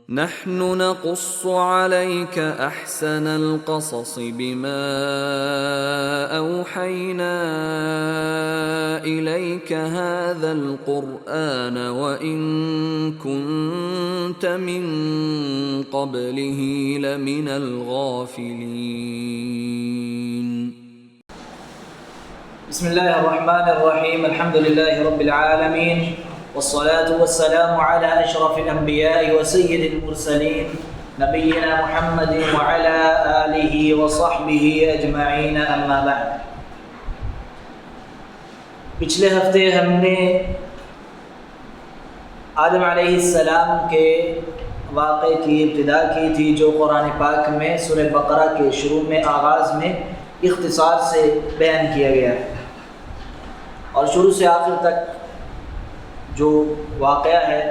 نحن نقص عليك أحسن القصص بما أوحينا إليك هذا القرآن وإن كنت من قبله لمن الغافلين. بسم الله الرحمن الرحيم. الحمد لله رب العالمين والصلاة والسلام على أشرف الأنبياء وسيد المرسلين نبينا محمد وعلى آله وصحبه أجمعين أما بعد. پچھلے ہفتے ہم نے آدم علیہ السلام کے واقعے کی ابتدا کی تھی جو قرآن پاک میں سورہ بقرہ کے شروع میں آغاز میں اختصار سے بیان کیا گیا ہے، اور شروع سے آخر تک جو واقعہ ہے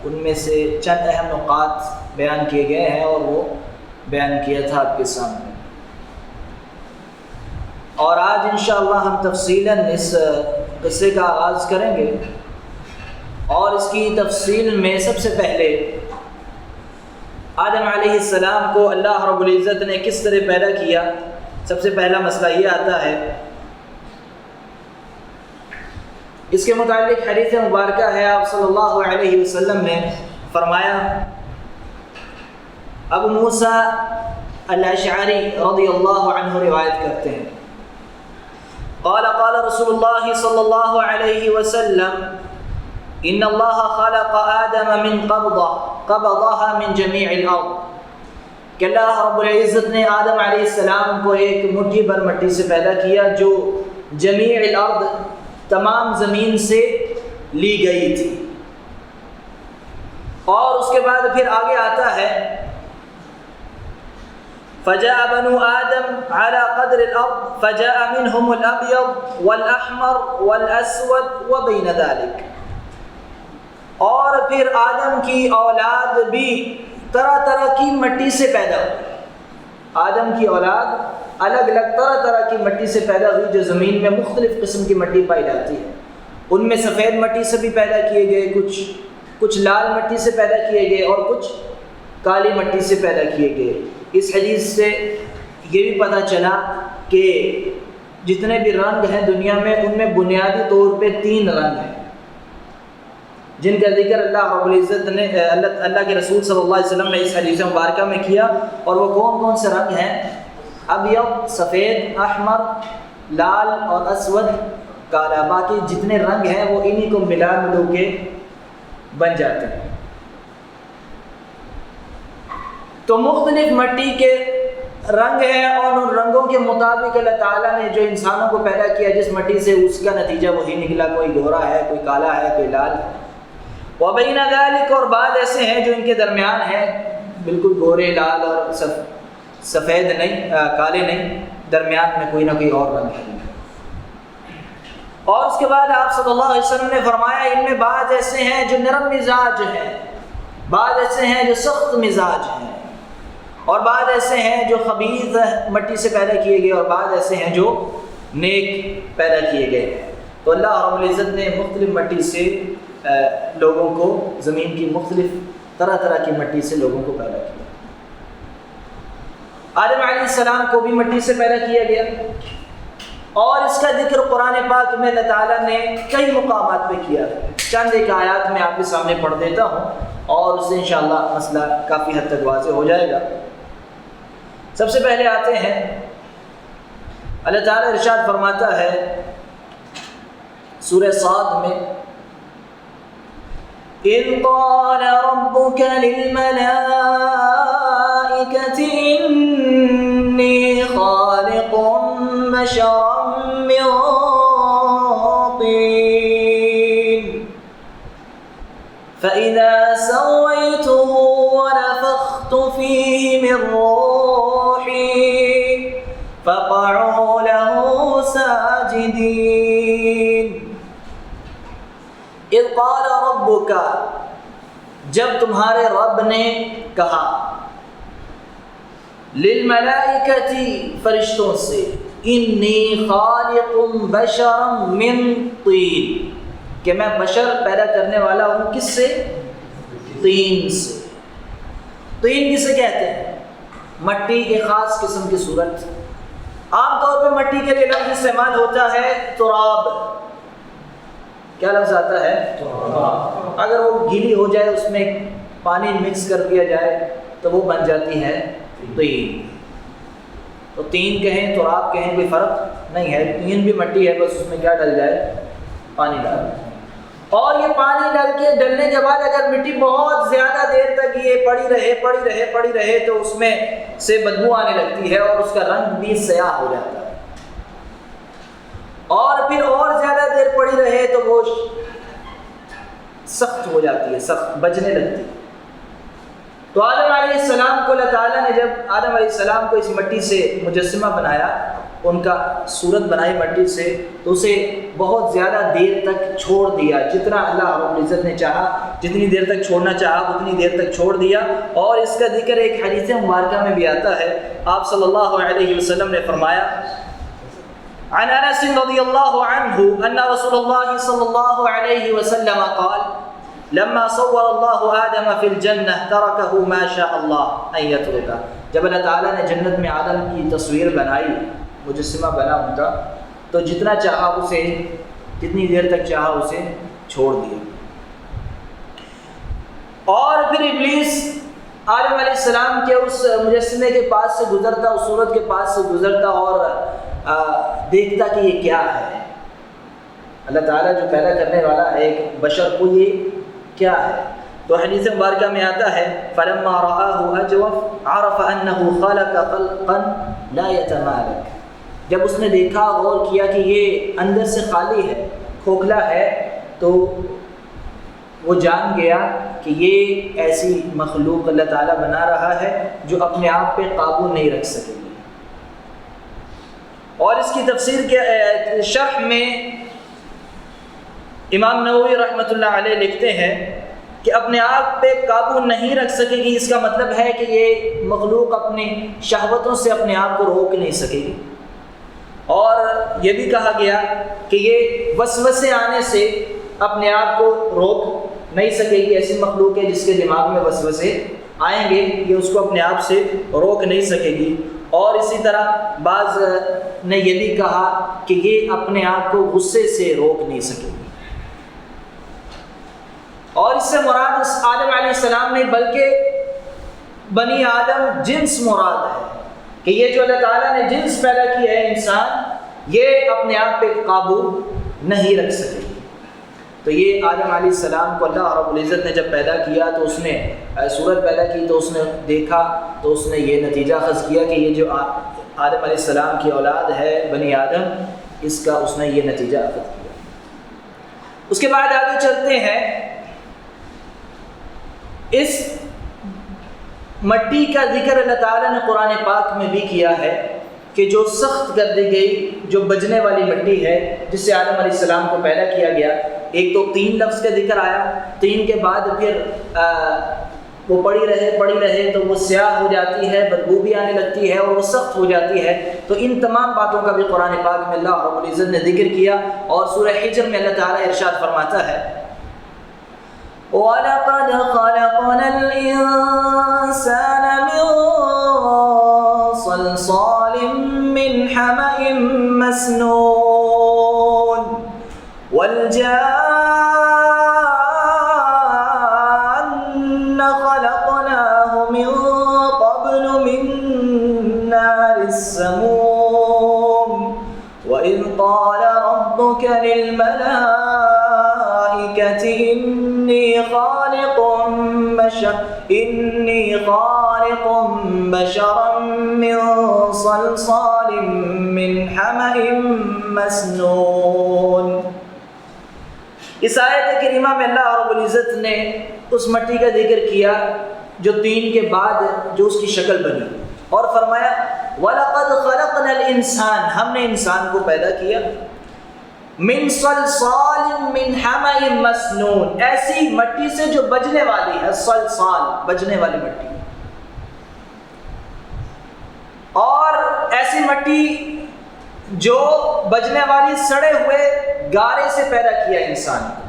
ان میں سے چند اہم نقاط بیان کیے گئے ہیں اور وہ بیان کیا تھا آپ کے سامنے. اور آج انشاءاللہ ہم تفصیلاً اس قصے کا آغاز کریں گے، اور اس کی تفصیل میں سب سے پہلے آدم علیہ السلام کو اللہ رب العزت نے کس طرح پیدا کیا. سب سے پہلا مسئلہ یہ آتا ہے، اس کے متعلق حدیث مبارکہ ہے. آپ صلی اللہ علیہ وسلم نے فرمایا، ابو موسیٰ الاشعری رضی اللہ عنہ روایت کرتے ہیں، قال قال رسول اللہ صلی اللہ علیہ وسلم ان اللہ خلق آدم من قبضها من جمیع الارض، کہ اللہ رب العزت نے آدم علیہ السلام کو ایک مٹھی بھر مٹی سے پیدا کیا جو جمیع الارض تمام زمین سے لی گئی تھی. اور اس کے بعد پھر آگے آتا ہے، فجاء بنو آدم على قدر الارض فجاء منهم الابيض والاحمر والاسود وبين ذلك. اور پھر آدم کی اولاد بھی طرح طرح کی مٹی سے پیدا ہوئی. آدم کی اولاد الگ الگ طرح طرح کی مٹی سے پیدا ہوئی جو زمین میں مختلف قسم کی مٹی پائی جاتی ہے. ان میں سفید مٹی سے بھی پیدا کیے گئے، کچھ لال مٹی سے پیدا کیے گئے اور کچھ کالی مٹی سے پیدا کیے گئے. اس حدیث سے یہ بھی پتہ چلا کہ جتنے بھی رنگ ہیں دنیا میں ان میں بنیادی طور پہ 3 رنگ ہیں جن کا ذکر اللہ رب العزت نے اللہ کے رسول صلی اللہ علیہ وسلم نے اس حدیث مبارکہ میں کیا. اور وہ کون کون سے رنگ ہیں؟ ابیض سفید، احمر لال اور اسود کالا. باقی جتنے رنگ ہیں وہ انہی کو ملا کے بن جاتے ہیں. تو مختلف مٹی کے رنگ ہیں اور ان رنگوں کے مطابق اللہ تعالیٰ نے جو انسانوں کو پیدا کیا جس مٹی سے اس کا نتیجہ وہی نکلا. کوئی گورا ہے، کوئی کالا ہے، کوئی لال ہے. وبین ذلک، اور بعض ایسے ہیں جو ان کے درمیان ہیں، بالکل گورے لال اور سفید نہیں، کالے نہیں، درمیان میں کوئی نہ کوئی اور رنگ ہے. اور اس کے بعد آپ صلی اللہ علیہ وسلم نے فرمایا ان میں بعض ایسے ہیں جو نرم مزاج ہیں، بعض ایسے ہیں جو سخت مزاج ہیں، اور بعض ایسے ہیں جو خبیث مٹی سے پیدا کیے گئے، اور بعض ایسے ہیں جو نیک پیدا کیے گئے. تو اللہ رب العزت نے مختلف مٹی سے لوگوں کو، زمین کی مختلف طرح طرح کی مٹی سے لوگوں کو پیدا کیا. آدم علیہ السلام کو بھی مٹی سے پیدا کیا گیا، اور اس کا ذکر قرآن پاک میں اللہ تعالیٰ نے کئی مقامات پہ کیا ہے. چند ایک آیات میں آپ کے سامنے پڑھ دیتا ہوں اور اس سے انشاءاللہ مسئلہ کافی حد تک واضح ہو جائے گا. سب سے پہلے آتے ہیں، اللہ تعالیٰ ارشاد فرماتا ہے سورہ صاد میں، اِذْ قَالَ رَبُّكَ لِلْمَلَائِكَةِ إِنِّي خَالِقٌ بَشَرًا مِّن طِينٍ فَإِذَا سَوَّيْتُهُ وَنَفَخْتُ فِيهِ مِن رُّوحِي فَقَعُوا لَهُ سَاجِدِينَ. اِذْ قَالَ رَبُّكَ، جب تمہارے رب نے کہا، للملائکۃ فرشتوں سے، انی خالق بشرا من طین، کہ میں بشر پیدا کرنے والا ہوں کس سے؟ طین سے. طین کسے کہتے ہیں؟ مٹی کی خاص قسم کی صورت. عام طور پہ مٹی کے لیے لفظ استعمال ہوتا ہے تراب. کیا لفظ آتا ہے؟ تراب. اگر وہ گیلی ہو جائے اس میں پانی مکس کر دیا جائے تو وہ بن جاتی ہے طین. تو طین کہیں تراب کہیں کوئی فرق نہیں ہے. طین بھی مٹی ہے، بس اس میں کیا ڈل جائے؟ پانی ڈال. اور یہ پانی ڈلنے کے بعد اگر مٹی بہت زیادہ دیر تک یہ پڑی رہے تو اس میں سے بدبو آنے لگتی ہے اور اس کا رنگ بھی سیاہ ہو جاتا ہے. اور پھر اور زیادہ دیر پڑی رہے تو وہ سخت ہو جاتی ہے، سخت بجنے لگتی ہے. تو آدم علیہ السلام کو اللہ تعالیٰ نے جب آدم علیہ السلام کو اس مٹی سے مجسمہ بنایا، ان کا صورت بنائی مٹی سے، تو اسے بہت زیادہ دیر تک چھوڑ دیا. جتنا اللہ رب العزت نے چاہا، جتنی دیر تک چھوڑنا چاہا اتنی دیر تک چھوڑ دیا. اور اس کا ذکر ایک حدیث مبارکہ میں بھی آتا ہے. آپ صلی اللہ علیہ وسلم نے فرمایا عن انس رضی اللہ عنہ ان رسول اللہ صلی اللہ علیہ وسلم قال لما صور اللہ آدم فی الجنہ ترکہ ما شاء اللہ ان یترکہ. جب اللہ تعالیٰ نے جنت میں آدم کی تصویر بنائی، مجسمہ بنا ان کا، تو جتنا چاہا اسے، جتنی دیر تک چاہا اسے چھوڑ دیا. اور پھر ابلیس آدم علیہ السلام کے اس مجسمے کے پاس سے گزرتا، اس صورت کے پاس سے گزرتا اور دیکھتا کہ یہ کیا ہے. اللہ تعالیٰ جو پیدا کرنے والا ہے ایک بشر کو، یہ کیا ہے؟ تو حدیث مبارکہ میں آتا ہے فَلَمَّا رَآهُ أَجْوَفَ عَرَفَ أَنَّهُ خَلَقَ خَلْقًا لَا يَتَمَالَكُ. جب اس نے دیکھا، غور کیا کہ یہ اندر سے خالی ہے، کھوکھلا ہے، تو وہ جان گیا کہ یہ ایسی مخلوق اللہ تعالیٰ بنا رہا ہے جو اپنے آپ پہ قابو نہیں رکھ سکے گی. اور اس کی تفسیر کے شرح میں امام نووی رحمۃ اللہ علیہ لکھتے ہیں کہ اپنے آپ پہ قابو نہیں رکھ سکے گی، اس کا مطلب ہے کہ یہ مخلوق اپنی شہوتوں سے اپنے آپ کو روک نہیں سکے گی. اور یہ بھی کہا گیا کہ یہ وسوسے آنے سے اپنے آپ کو روک نہیں سکے گی. ایسی مخلوق ہے جس کے دماغ میں وسوسے آئیں گے، یہ اس کو اپنے آپ سے روک نہیں سکے گی. اور اسی طرح بعض نے یہ بھی کہا کہ یہ اپنے آپ کو غصے سے روک نہیں سکے گی. اور اس سے مراد آدم علیہ السلام نہیں بلکہ بنی آدم جنس مراد ہے، کہ یہ جو اللہ تعالیٰ نے جنس پیدا کی ہے انسان، یہ اپنے آپ پہ قابو نہیں رکھ سکے. تو یہ آدم علیہ السلام کو اللہ رب العزت نے جب پیدا کیا تو اس نے صورت پیدا کی، تو اس نے دیکھا تو اس نے یہ نتیجہ اخذ کیا کہ یہ جو آدم علیہ السلام کی اولاد ہے بنی آدم، اس کا اس نے یہ نتیجہ اخذ کیا. اس کے بعد آگے چلتے ہیں. اس مٹی کا ذکر اللہ تعالیٰ نے قرآن پاک میں بھی کیا ہے کہ جو سخت کر دی گئی، جو بجنے والی مٹی ہے جس سے آدم علیہ السلام کو پیدا کیا گیا. ایک تو تین لفظ کا ذکر آیا، تین کے بعد پھر وہ پڑی رہے تو وہ سیاہ ہو جاتی ہے، بدبو بھی آنے لگتی ہے اور وہ سخت ہو جاتی ہے. تو ان تمام باتوں کا بھی قرآن پاک میں اللہ رب العزت نے ذکر کیا. اور سورہ حجر میں اللہ تعالیٰ ارشاد فرماتا ہے وَلَقَدْ خَلَقْنَا الْإِنسَانَ مِنْ صَلْصَالٍ مِّنْ حَمَإٍ مَّسْنُونٍ وَالْجَانَّ خَلَقْنَاهُ مِنْ قَبْلُ مِنْ نَارِ السَّمُومِ وَإِذْ قَالَ رَبُّكَ لِلْمَلَائِكَةِ إِنِّي خَالِقٌ بَشَرًا مِّن صَلْصَالٍ مِّنْ حَمَإٍ مَّسْنُونٍ. اس آیت کریمہ میں اللہ رب العزت نے اس مٹی کا ذکر کیا جو تین کے بعد جو اس کی شکل بنی، اور فرمایا وَلَقَدْ خَلَقْنَا الْإِنسَانَ، ہم نے انسان کو پیدا کیا، من صلصال من حمأ مسنون، ایسی مٹی سے جو بجنے والی ہے. صلصال بجنے والی مٹی، اور ایسی مٹی جو بجنے والی سڑے ہوئے گارے سے پیدا کیا انسان کو.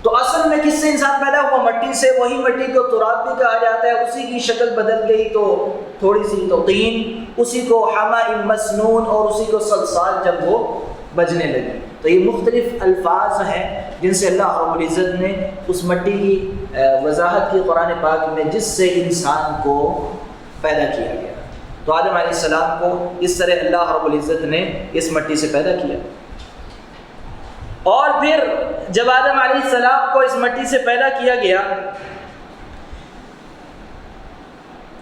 تو اصل میں کس سے انسان پیدا ہوا؟ مٹی سے. وہی مٹی کو تراب بھی کہا جاتا ہے. اسی کی شکل بدل گئی تو تھوڑی سی تو طین، اسی کو حماء مسنون اور اسی کو صلصال جب وہ بجنے لگی. تو یہ مختلف الفاظ ہیں جن سے اللہ رب العزت نے اس مٹی کی وضاحت کی قرآن پاک میں، جس سے انسان کو پیدا کیا گیا. تو آدم علیہ السلام کو اس طرح اللہ رب العزت نے اس مٹی سے پیدا کیا. اور پھر جب آدم علیہ السلام کو اس مٹی سے پیدا کیا گیا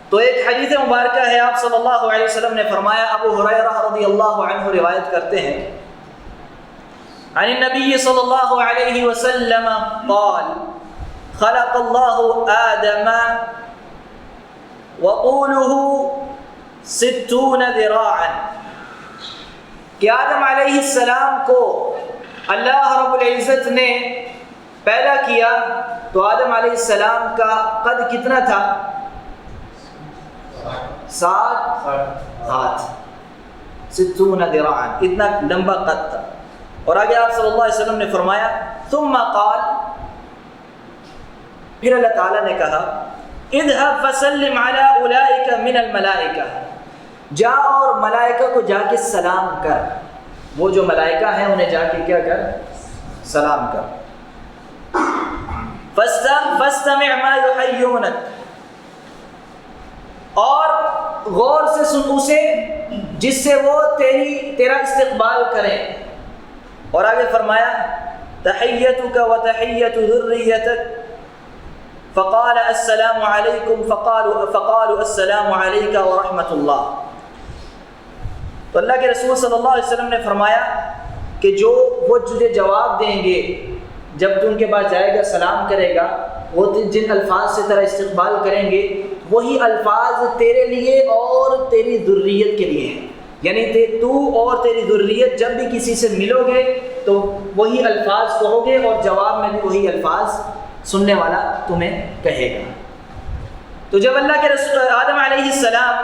تو ایک حدیث مبارکہ ہے، آپ صلی اللہ علیہ وسلم نے فرمایا، ابو ہریرہ رضی اللہ عنہ روایت کرتے ہیں، عن النبی صلی اللہ علیہ وسلم قال خلق اللہ آدم وطوله 60 ذراعا، کہ آدم علیہ السلام کو اللہ رب العزت نے پیدا کیا تو آدم علیہ السلام کا قد کتنا تھا؟ 7 ہاتھ، 60 ذراعا، اتنا لمبا قد تھا. اور آگے آپ صلی اللہ علیہ وسلم نے فرمایا ثم قال، پھر اللہ تعالیٰ نے کہا اذهب فسلم على اولئک من الملائکہ، جا اور ملائکہ کو جا کے سلام کر. وہ جو ملائکہ ہیں انہیں جا کے کیا کر؟ سلام کر. فاستمع ما يحيونك، اور غور سے سن اسے جس سے وہ تیرا استقبال کریں. اور آگے فرمایا تحیتک و تحیت ذریتک، فقال السلام علیکم فقالوا السلام علیک ورحمۃ اللہ. تو اللہ کے رسول صلی اللہ علیہ وسلم نے فرمایا کہ جو وہ تجھے جواب دیں گے جب تو ان کے پاس جائے گا، سلام کرے گا، وہ جن الفاظ سے تیرا استقبال کریں گے وہی الفاظ تیرے لیے اور تیری ذریت کے لیے ہیں. یعنی تو اور تیری ذریت جب بھی کسی سے ملو گے تو وہی الفاظ کہو گے اور جواب میں بھی وہی الفاظ سننے والا تمہیں کہے گا. تو جب اللہ کے رسول آدم علیہ السلام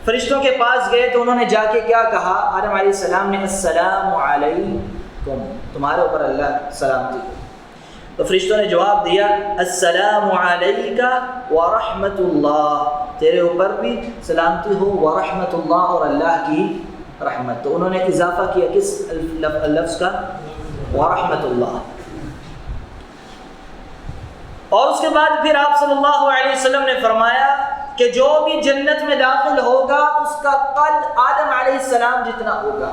فرشتوں کے پاس گئے تو انہوں نے جا کے کیا کہا؟ آدم علیہ السلام نے السلام علیکم، تمہارے اوپر اللہ سلامتی. تو فرشتوں نے جواب دیا السلام علیک ورحمۃ اللہ، تیرے اوپر بھی سلامتی ہو، ورحمۃ اللہ، اور اللہ کی رحمت. تو انہوں نے اضافہ کیا کس لفظ کا؟ ورحمۃ اللہ. اور اس کے بعد پھر آپ صلی اللہ علیہ وسلم نے فرمایا کہ جو بھی جنت میں داخل ہوگا اس کا قد آدم علیہ السلام جتنا ہوگا.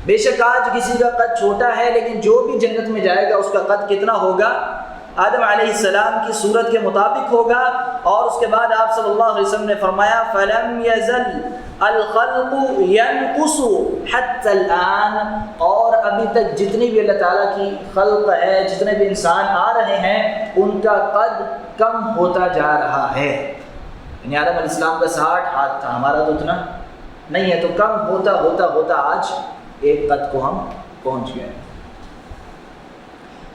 بے شک آج کسی کا قد چھوٹا ہے، لیکن جو بھی جنت میں جائے گا اس کا قد کتنا ہوگا؟ آدم علیہ السلام کی صورت کے مطابق ہوگا. اور اس کے بعد آپ صلی اللہ علیہ وسلم نے فرمایا فَلَمْ يَزَلْ الْخَلْقُ يَنْقُصُ حَتَّى الْآن، اور ابھی تک جتنی بھی اللہ تعالیٰ کی خلق ہے، جتنے بھی انسان آ رہے ہیں، ان کا قد کم ہوتا جا رہا ہے. یعنی آدم علیہ السلام کا 60 ہاتھ تھا، ہمارا تو اتنا نہیں ہے، تو کم ہوتا ہوتا ہوتا آج ایک قد کو ہم پہنچ گئے.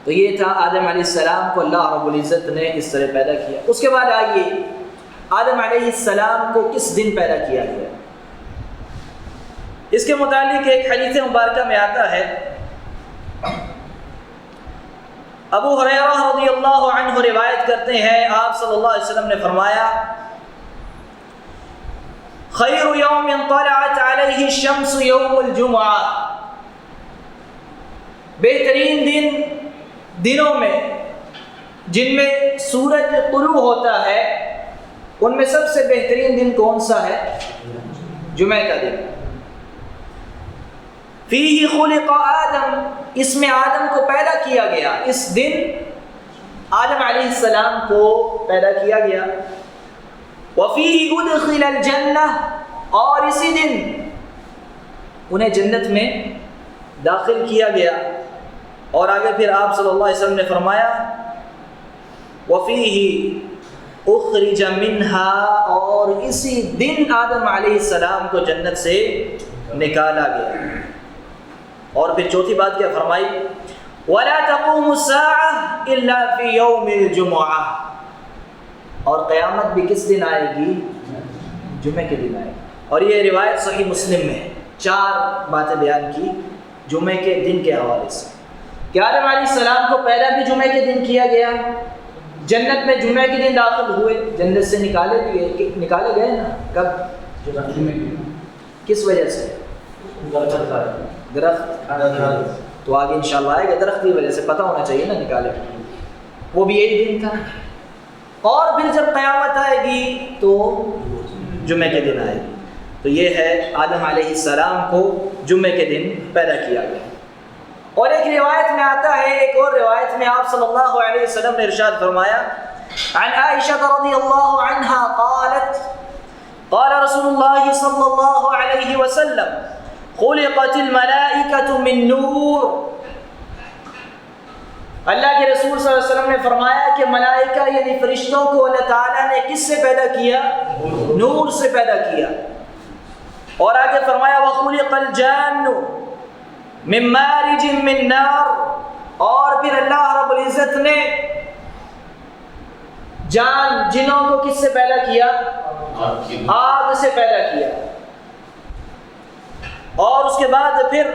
تو یہ تھا آدم علیہ السلام کو اللہ رب العزت نے اس طرح پیدا کیا. اس کے بعد آئیے آدم علیہ السلام کو کس دن پیدا کیا گیا؟ اس کے متعلق ایک حدیث مبارکہ میں آتا ہے، ابو ہریرہ رضی اللہ عنہ روایت کرتے ہیں، آپ صلی اللہ علیہ وسلم نے فرمایا خیر یوم طلعت علیہ الشمس یوم الجمعہ، بہترین دنوں میں جن میں سورج طلوع ہوتا ہے ان میں سب سے بہترین دن کون سا ہے؟ جمعہ کا دن. فیہ خلق آدم، اس میں آدم کو پیدا کیا گیا، اس دن آدم علیہ السلام کو پیدا کیا گیا. وفیہ ادخل الجنہ، اور اسی دن انہیں جنت میں داخل کیا گیا. اور آگے پھر آپ صلی اللہ علیہ وسلم نے فرمایا وفیہ اخرج منہا، اور اسی دن آدم علیہ السلام کو جنت سے نکالا گیا. اور پھر چوتھی بات کیا فرمائی؟ وَلَا تَقُومُ السَّاعَةُ إِلَّا فِي يَوْمِ الْجُمُعَةِ، اور قیامت بھی کس دن آئے گی؟ جمعے کے دن آئے گی. اور یہ روایت صحیح مسلم میں ہے. 4 باتیں بیان کی جمعے کے دن کے حوالے سے کہ آدم علیہ السلام کو پیدا بھی جمعے کے دن کیا گیا، جنت میں جمعے کے دن داخل ہوئے، جنت سے نکالے گئے نا، کب؟ کس وجہ سے؟ درخت، تو آگے انشاءاللہ آئے گا، درخت کی وجہ سے، پتہ ہونا چاہیے نا نکالے، وہ بھی ایک دن تھا۔ اور پھر جب قیامت آئے گی تو جمعے کے دن آئے گی۔ تو یہ ہے آدم علیہ السلام کو جمعے کے دن پیدا کیا گیا۔ اور ایک روایت میں آتا ہے، ایک اور روایت میں آپ صلی اللہ علیہ وسلم نے ارشاد فرمایا، عن عائشہ رضی اللہ عنہا قالت قال رسول اللہ صلی اللہ علیہ وسلم خلقت الملائکۃ من نور۔ اللہ کے رسول صلی اللہ علیہ وسلم نے فرمایا کہ ملائکہ یعنی فرشتوں کو اللہ تعالیٰ نے کس سے پیدا کیا؟ نور سے پیدا کیا۔ اور آگے فرمایا وَخُلِقَ الْجَانُّ مِن مَارِجٍ مِّن نَارٍ، اور پھر اللہ رب العزت نے جنوں کو کس سے پیدا کیا؟ آگ سے پیدا کیا۔ اور اس کے بعد پھر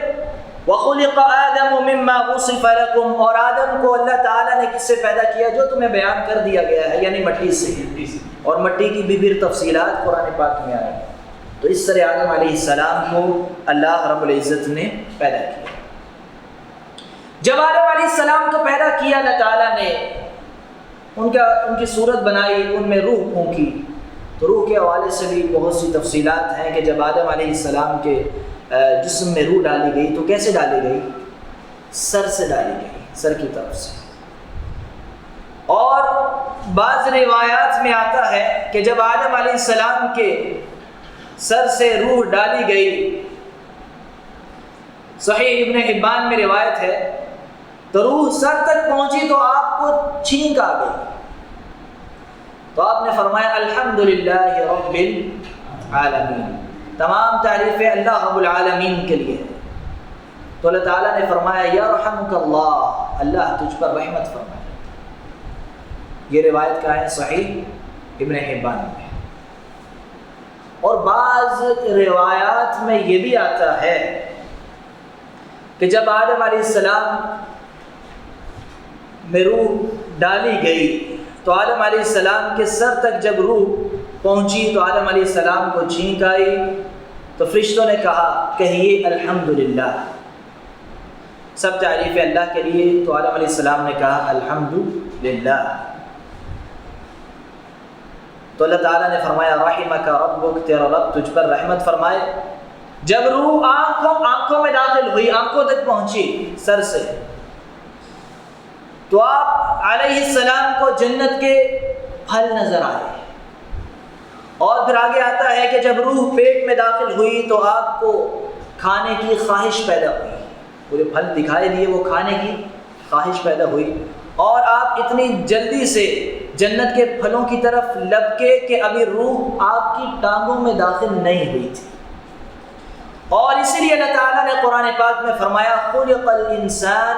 وَخُلِقَ آدَمُ مِمَّا وُصِفَ لَكُمْ، اور آدم کو اللہ تعالیٰ نے کس سے پیدا کیا؟ جو تمہیں بیان کر دیا گیا ہے، یعنی مٹی سے، اور مٹی کی بھی پھر تفصیلات قرآن پاک میں آئی۔ تو اس طرح آدم علیہ السلام کو اللہ رب العزت نے پیدا کیا۔ جب آدم علیہ السلام کو پیدا کیا اللہ تعالیٰ نے، ان کی صورت بنائی، ان میں روح پھونکی، تو روح کے حوالے سے بھی بہت سی تفصیلات ہیں کہ جب آدم علیہ السلام کے جسم میں روح ڈالی گئی تو کیسے ڈالی گئی؟ سر سے ڈالی گئی، سر کی طرف سے۔ اور بعض روایات میں آتا ہے کہ جب آدم علیہ السلام کے سر سے روح ڈالی گئی، صحیح ابن حبان میں روایت ہے، تو روح سر تک پہنچی تو آپ کو چھینک آ گئی، تو آپ نے فرمایا الحمدللہ رب العالمین، تمام تعریفیں اللہ رب العالمین کے لیے۔ تو اللہ تعالیٰ نے فرمایا یرحمک اللہ، اللہ تجھ پر رحمت فرمائے۔ یہ روایت کا ہے صحیح ابن حبان میں۔ اور بعض روایات میں یہ بھی آتا ہے کہ جب آدم علیہ السلام میں روح ڈالی گئی تو آدم علیہ السلام کے سر تک جب روح پہنچی تو آدم علیہ السلام کو چھینک آئی، تو فرشتوں نے کہا کہیے الحمدللہ، سب تعریف اللہ کے لیے۔ تو آدم علیہ السلام نے کہا الحمدللہ، تو اللہ تعالیٰ نے فرمایا رحمک ربک، تیرا رب تجھ پر رحمت فرمائے۔ جب روح آنکھوں میں داخل ہوئی، آنکھوں تک پہنچی سر سے، تو آپ علیہ السلام کو جنت کے پھل نظر آئے۔ اور پھر آگے آتا ہے کہ جب روح پیٹ میں داخل ہوئی تو آپ کو کھانے کی خواہش پیدا ہوئی، وہ جو پھل دکھائی دیے وہ کھانے کی خواہش پیدا ہوئی، اور آپ اتنی جلدی سے جنت کے پھلوں کی طرف لپکے کہ ابھی روح آپ کی ٹانگوں میں داخل نہیں ہوئی تھی۔ اور اسی لیے اللہ تعالیٰ نے قرآن پاک میں فرمایا خلق الانسان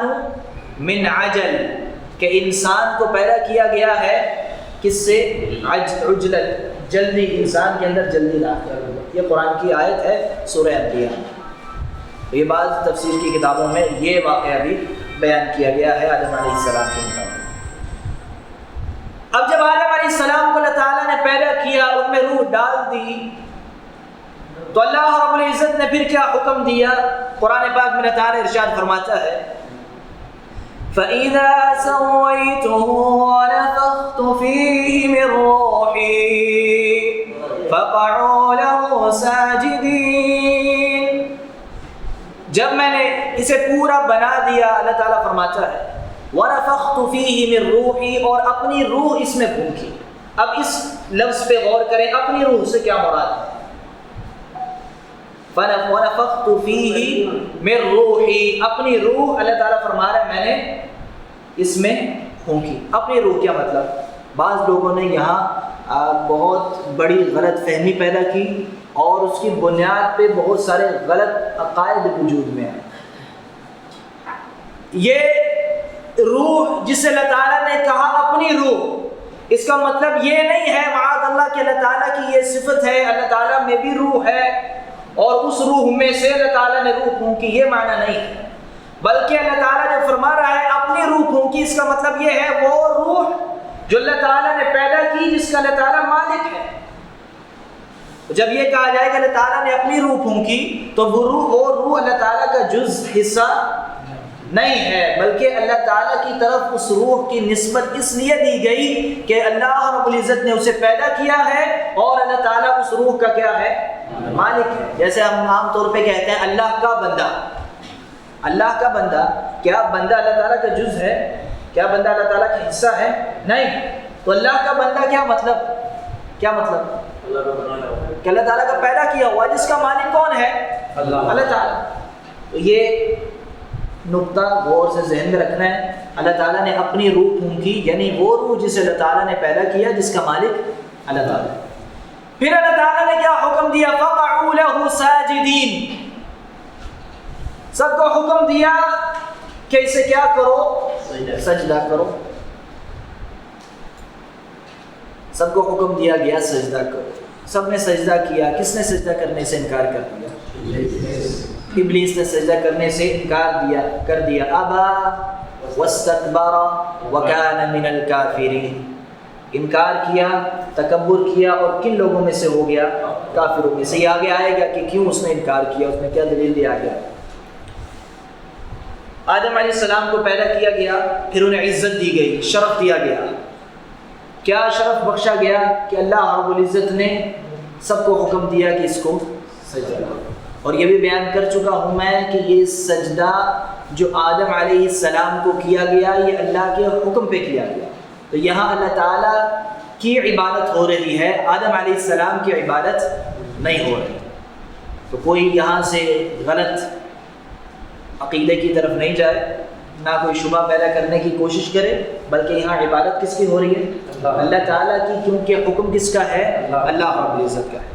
من عجل، کہ انسان کو پیدا کیا گیا ہے کس سے؟ عجلت، جلدی، انسان کے اندر جلدی داخل ہوگا۔ یہ قرآن کی آیت ہے سورہ انبیاء۔ یہ بعض تفسیر کی کتابوں میں یہ واقعہ بھی بیان کیا گیا ہے آدم علیہ السلام کے مطابق۔ اب جب آدم علیہ السلام کو اللہ تعالیٰ نے پیدا کیا، ان میں روح ڈال دی، تو اللہ رب العزت نے پھر کیا حکم دیا؟ قرآن پاک میں اللہ تعالیٰ ارشاد فرماتا ہے فَإِذَا سَوَّيْتُهُ وَنَفَخْتُ فِيهِ مِن رُّوحِي فَقَعُوا لَهُ سَاجِدِينَ۔ جب میں نے اسے پورا بنا دیا، اللہ تعالیٰ فرماتا ہے وَنَفَخْتُ فِيهِ مِن رُّوحِي، اور اپنی روح اس میں پھونکی۔ اب اس لفظ پہ غور کریں، اپنی روح سے کیا مراد ہے؟ وَنَفَخْتُ فِيهِ مِن رُّوحِي، اپنی روح، اللہ تعالیٰ فرما رہا ہے میں نے اس میں پھونکی۔ اپنی روح کیا مطلب؟ بعض لوگوں نے یہاں بہت بڑی غلط فہمی پیدا کی اور اس کی بنیاد پہ بہت سارے غلط عقائد وجود میں آئے۔ یہ روح جس سے اللہ تعالیٰ نے کہا اپنی روح، اس کا مطلب یہ نہیں ہے معاذ اللہ کہ اللہ تعالیٰ کی یہ صفت ہے، اللہ تعالیٰ میں بھی روح ہے اور اس روح میں سے اللہ تعالیٰ نے روح پھونکی، یہ معنی نہیں ہے۔ بلکہ اللہ تعالیٰ جو فرما رہا ہے اس کا مطلب یہ ہے وہ روح جو اللہ تعالیٰ نے پیدا کی جس کا اللہ تعالیٰ مالک ہے. جب یہ کہا جائے کہ اللہ تعالیٰ نے اپنی روح پھونکی تو وہ روح اللہ تعالیٰ کا جز حصہ نہیں ہے، بلکہ اللہ تعالیٰ کی طرف اس روح کی نسبت اس لیے دی گئی کہ اللہ رب العزت نے اسے پیدا کیا ہے اور اللہ تعالیٰ اس روح کا کیا ہے؟ مالک ہے. جیسے ہم عام طور پہ کہتے ہیں اللہ کا بندہ. اللہ کا بندہ، کیا بندہ اللہ تعالیٰ کا جز ہے؟ کیا بندہ اللہ تعالیٰ کا حصہ ہے؟ نہیں. تو اللہ کا بندہ کیا مطلب؟ کیا مطلب؟ کہ اللہ تعالیٰ کا پیدا کیا ہوا جس کا مالک کون ہے؟ اللہ تعالیٰ. تو یہ نقطہ غور سے ذہن میں رکھنا ہے. اللہ تعالیٰ نے اپنی روح پھونکی، یعنی وہ روح جسے اللہ تعالیٰ نے پیدا کیا جس کا مالک اللہ تعالیٰ. پھر اللہ تعالیٰ نے کیا حکم دیا؟ فَقَعُوا لَهُ سَاجِدِينَ. سب کو حکم دیا کہ اسے کیا کرو؟ سجدہ کرو. سب کو حکم دیا گیا سجدہ کرو. سب نے سجدہ کیا. کس نے سجدہ کرنے سے انکار کر دیا؟ ابلیس نے سجدہ کرنے سے انکار کر دیا. ابا واستکبر وکان من الکافرین. انکار کیا، تکبر کیا، اور کن لوگوں میں سے ہو گیا؟ کافروں میں سے. یہ آگے آئے گا کہ کیوں اس نے انکار کیا، اس نے کیا دلیل دیا گیا. آدم علیہ السلام کو پیدا کیا گیا، پھر انہیں عزت دی گئی، شرف دیا گیا. کیا شرف بخشا گیا؟ کہ اللہ رب العزت نے سب کو حکم دیا کہ اس کو سجدہ کرو. اور یہ بھی بیان کر چکا ہوں میں کہ یہ سجدہ جو آدم علیہ السلام کو کیا گیا یہ اللہ کے حکم پہ کیا گیا. تو یہاں اللہ تعالیٰ کی عبادت ہو رہی ہے، آدم علیہ السلام کی عبادت نہیں ہو رہی. تو کوئی یہاں سے غلط عقیدے کی طرف نہیں جائے، نہ کوئی شبہ پیدا کرنے کی کوشش کرے، بلکہ یہاں عبادت کس کی ہو رہی ہے؟ اللہ تعالیٰ کی. کیونکہ حکم کس کا ہے؟ اللہ رب العزت کا ہے.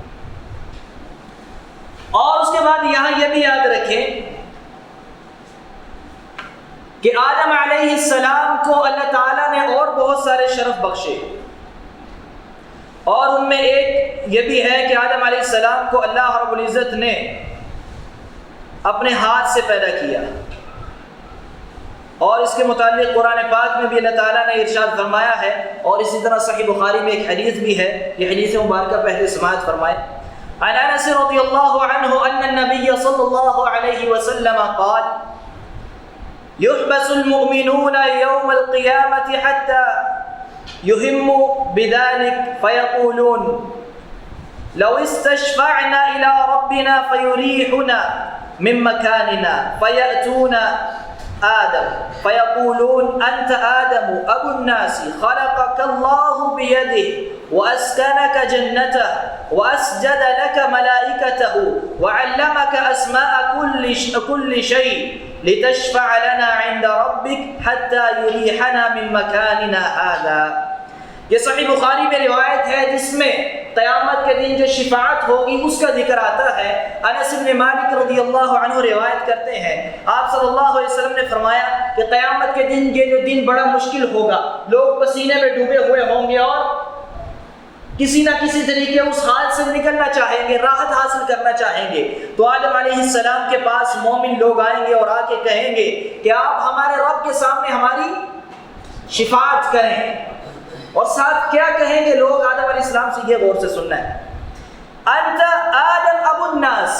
اور اس کے بعد یہاں یہ بھی یاد رکھیں کہ آدم علیہ السلام کو اللہ تعالیٰ نے اور بہت سارے شرف بخشے، اور ان میں ایک یہ بھی ہے کہ آدم علیہ السلام کو اللہ رب العزت نے اپنے ہاتھ سے پیدا کیا. اور اس کے متعلق قرآن پاک میں بھی اللہ تعالیٰ نے ارشاد فرمایا ہے، اور اسی طرح صحیح بخاری میں ایک حدیث بھی ہے. یہ حدیث مبارکہ پہلے سماعت فرمائے. عن انس رضی اللہ عنہ ان النبی صلی اللہ علیہ وسلم قال يحبس المؤمنون يوم القيامة حتى يهموا بذلك فيقولون لو استشفعنا إلى ربنا فيريحنا من مكاننا فيأتون آدم فيقولون أنت آدم أبو الناس خلقك الله بيده وأسكنك جنته وأسجد لك ملائكته وعلمك أسماء كل شيء لتشفع لنا عند ربك حتى يريحنا من مكاننا هذا. یہ صحیح بخاری میں روایت ہے جس میں قیامت کے دن جو شفاعت ہوگی اس کا ذکر آتا ہے. انس بن مالک رضی اللہ عنہ روایت کرتے ہیں، آپ صلی اللہ علیہ وسلم نے فرمایا کہ قیامت کے دن یہ جو دن بڑا مشکل ہوگا، لوگ پسینے میں ڈوبے ہوئے ہوں گے اور کسی نہ کسی طریقے اس حال سے نکلنا چاہیں گے، راحت حاصل کرنا چاہیں گے. تو آدم علیہ السلام کے پاس مومن لوگ آئیں گے اور آ کے کہیں گے کہ آپ ہمارے رب کے سامنے ہماری شفاعت کریں. اور ساتھ کیا کہیں گے لوگ آدم علیہ السلام سے؟ یہ غور سے سننا ہے. انت آدم ابو الناس،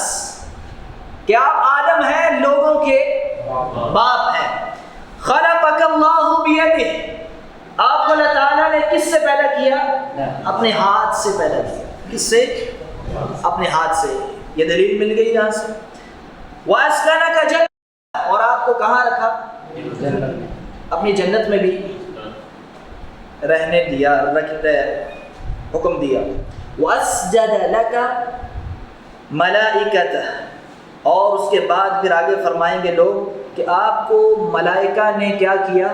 کہ آپ آدم ہیں، لوگوں کے باپ ہیں. خلقک اللہ بیدہ، آپ کو اللہ تعالیٰ نے کس سے پیدا کیا؟ اپنے ہاتھ سے پیدا کیا. کس سے؟ اپنے ہاتھ سے. یہ دلیل مل گئی یہاں سے. وَأَسْكَنَكَ جَنَّةً، اور آپ کو کہاں رکھا؟ اپنی جنت میں بھی رہنے دیا، حکم دیا. وَأَسْجَدَ لَكَ مَلَائِكَتَهُ، اور اس کے بعد پھر آگے فرمائیں گے لوگ کہ آپ کو ملائکہ نے کیا کیا؟